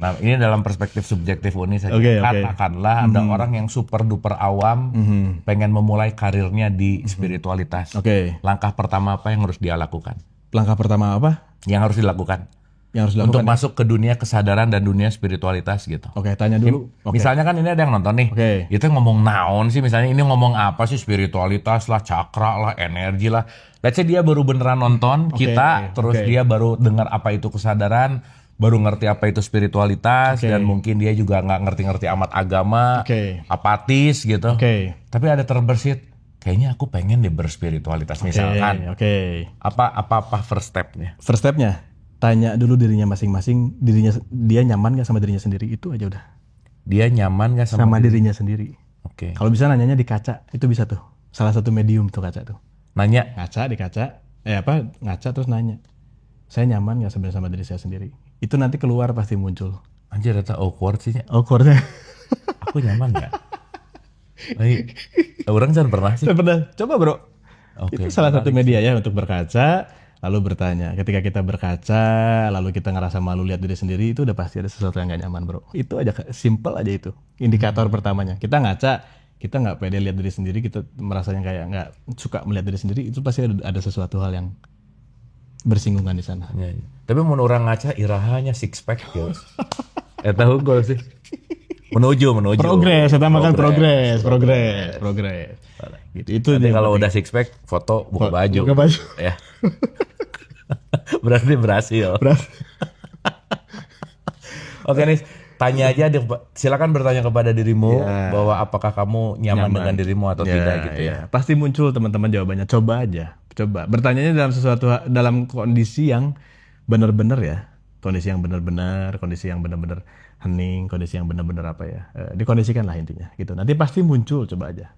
Nah, ini dalam perspektif subjektif Uni saja. Katakanlah ada orang yang super duper awam pengen memulai karirnya di spiritualitas. Langkah pertama apa yang harus dia lakukan? Langkah pertama apa? Yang harus dilakukan untuk masuk ke dunia kesadaran dan dunia spiritualitas gitu. Tanya dulu. Misalnya kan ini ada yang nonton nih. Itu ngomong naon sih, misalnya ini ngomong apa sih, spiritualitas lah, cakra lah, energi lah. Let's say dia baru beneran nonton kita, terus dia baru dengar apa itu kesadaran, baru ngerti apa itu spiritualitas, dan mungkin dia juga nggak ngerti-ngerti amat agama, apatis gitu. Tapi ada terbersit, kayaknya aku pengen deh berspiritualitas misalkan. Apa first stepnya? First stepnya? Tanya dulu dirinya masing-masing, dia nyaman gak sama dirinya sendiri, itu aja udah. Dia nyaman gak sama dirinya sendiri. Kalau bisa nanyanya di kaca, itu bisa tuh. Salah satu medium tuh kaca tuh. Nanya? Ngaca terus nanya. Saya nyaman gak sebenarnya sama diri saya sendiri? Itu nanti keluar pasti muncul. Anjir, data awkward sih. Awkwardnya. Aku nyaman gak? Orang jangan pernah sih. Pernah. Coba bro. Itu salah satu media ya untuk berkaca. Lalu bertanya, ketika kita berkaca, lalu kita ngerasa malu lihat diri sendiri, itu udah pasti ada sesuatu yang gak nyaman bro. Itu aja, simple aja itu. Indikator pertamanya. Kita ngaca, kita gak pede lihat diri sendiri, kita merasanya kayak gak suka melihat diri sendiri, itu pasti ada sesuatu hal yang bersinggungan di sana. Tapi menurut orang ngaca, irahanya six pack gitu. Tahu gue sih. Menuju. Progres, kita makan progres. Gitu. Itu nanti kalau udah six pack, foto buka baju. Ya. Berarti berhasil. Oke nih, tanya aja, silakan bertanya kepada dirimu bahwa apakah kamu nyaman dengan dirimu atau tidak gitu ya. Pasti muncul teman-teman jawabannya. Coba aja, bertanyanya dalam kondisi yang benar-benar ya, kondisi yang benar-benar hening, kondisi yang benar-benar dikondisikan lah intinya gitu. Nanti pasti muncul, coba aja.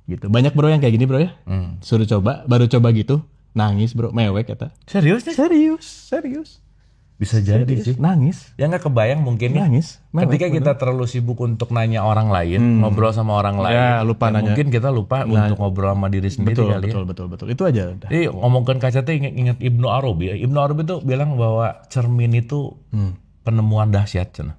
Gitu. Banyak bro yang kayak gini bro ya. Suruh coba, baru coba gitu. Nangis bro, mewek kata. Serius? Bisa jadi sih. Nangis. Ya nggak kebayang mungkin ya. Nangis. Ketika kita terlalu sibuk untuk nanya orang lain, ngobrol sama orang lain. Lupa nanya. Mungkin kita lupa untuk ngobrol sama diri sendiri kali ya. Betul. Itu aja. Jadi ngomongkan kaca tuh ingat Ibnu Arabi ya. Ibnu Arabi tuh bilang bahwa cermin itu penemuan dahsyat, Cen.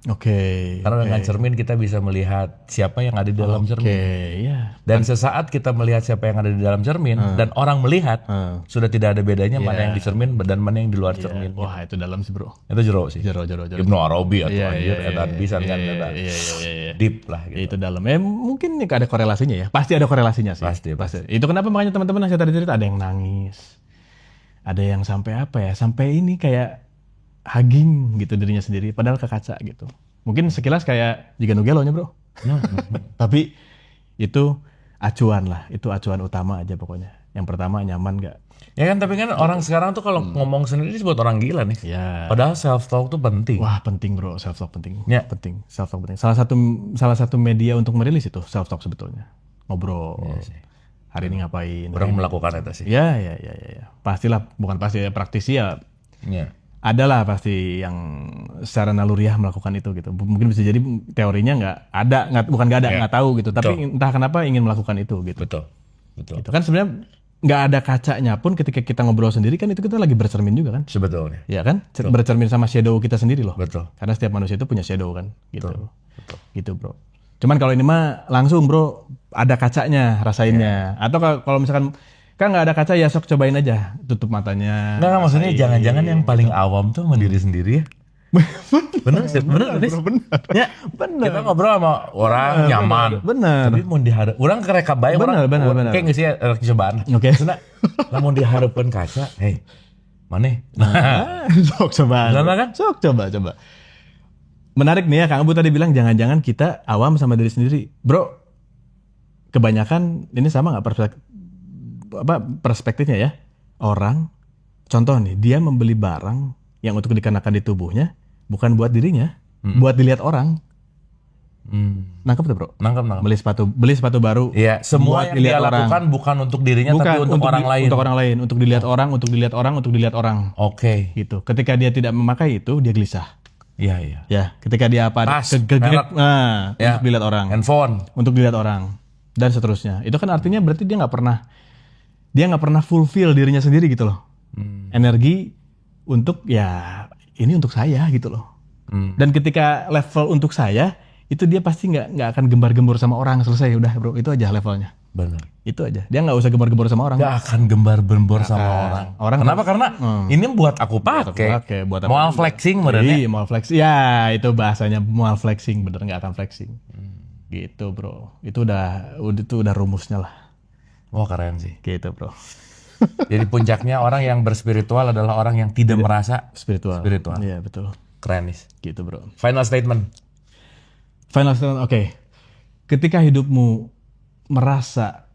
Karena dengan cermin kita bisa melihat siapa yang ada di dalam cermin. Dan sesaat kita melihat siapa yang ada di dalam cermin dan orang melihat, sudah tidak ada bedanya mana yang di cermin dan mana yang di luar cermin. Wah, itu dalam sih, Bro. Itu jero sih. Jero. Ibnu Arabi atau dan bisa kan deep lah gitu. Itu dalam. Mungkin ada korelasinya ya. Pasti ada korelasinya sih. Pasti. Itu kenapa makanya teman-teman yang saya tadi cerita ada yang nangis. Ada yang sampai apa ya? Sampai ini kayak hugging gitu dirinya sendiri padahal ke kaca gitu. Mungkin sekilas kayak Jiga Nugelo nya, Bro. Tapi itu acuan lah, itu acuan utama aja pokoknya. Yang pertama nyaman gak? Ya kan, tapi kan orang sekarang tuh kalau ngomong sendiri disebut orang gila nih. Padahal self talk tuh penting. Wah, penting, Bro, self talk penting. Penting, self talk penting. Salah satu media untuk merilis itu self talk sebetulnya. Ngobrol. Hari ini ngapain? Orang melakukan itu sih. Ya. Pastilah, bukan pasti ya, praktisi ya. Adalah pasti yang secara naluriah melakukan itu gitu. Mungkin bisa jadi teorinya nggak tahu gitu. Tapi entah kenapa ingin melakukan itu gitu. Betul. Itu kan sebenarnya nggak ada kacanya pun ketika kita ngobrol sendiri kan itu kita lagi bercermin juga kan. Sebetulnya. Ya kan? Bercermin sama shadow kita sendiri loh. Betul. Karena setiap manusia itu punya shadow kan. Gitu. Betul. Gitu, Bro. Cuman kalau ini mah langsung, Bro, ada kacanya rasainnya. Atau kalau misalkan kan nggak ada kaca ya sok cobain aja, tutup matanya. Nggak, maksudnya jangan-jangan yang paling awam tuh sama diri sendiri ya. Bener. Ya, bener. Kita ngobrol sama orang nyaman. Bener. Tapi mau diharap, orang kereka baik orang. Bener. Kayak nggak sih cobaan. Oke. Lah mau diharapkan kaca, hey, mana? Sok coba. Bener kan? Sok coba. Menarik nih ya, Kang Abu tadi bilang jangan-jangan kita awam sama diri sendiri, Bro. Kebanyakan ini sama nggak perspektifnya ya. Orang, contoh nih, dia membeli barang yang untuk dikenakan di tubuhnya, bukan buat dirinya, buat dilihat orang. Nangkep tuh, Bro? Nangkep. Beli sepatu baru. Iya, semua yang dia lakukan bukan untuk dirinya, tapi untuk orang lain. Untuk orang lain, untuk dilihat orang. Oke. Gitu. Ketika dia tidak memakai itu, dia gelisah. Iya. Ya, ketika dia untuk dilihat orang. Handphone. Untuk dilihat orang. Dan seterusnya. Itu kan artinya berarti dia nggak pernah fulfill dirinya sendiri gitu loh. Energi untuk ya ini untuk saya gitu loh. Dan ketika level untuk saya itu dia pasti nggak akan gembar-gembor sama orang, selesai udah, Bro, itu aja levelnya. Benar. Itu aja. Dia nggak usah gembar-gembor sama orang. Nggak akan gembar-gembor sama orang. Kenapa? Karena ini buat aku pakai. Buat mau flexing benernya. Iya, mau flexing. Ya itu bahasanya mau flexing, bener, nggak akan flexing. Gitu, Bro. Itu udah rumusnya lah. Wah, keren sih. Gitu, Bro. Jadi puncaknya orang yang berspiritual adalah orang yang tidak merasa spiritual. Iya, betul. Keren nih. Gitu, Bro. Final statement, oke. Ketika hidupmu merasa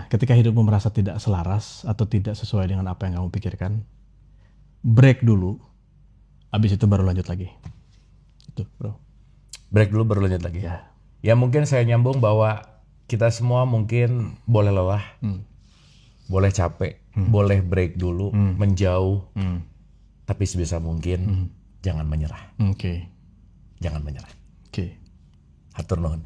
ketika hidupmu merasa tidak selaras atau tidak sesuai dengan apa yang kamu pikirkan, break dulu. Habis itu baru lanjut lagi. Itu, Bro. Break dulu baru lanjut lagi. Ya mungkin saya nyambung bahwa kita semua mungkin boleh lelah, boleh capek, boleh break dulu, menjauh, tapi sebisa mungkin jangan menyerah. Oke. Jangan menyerah. Oke. Hatur nuhun.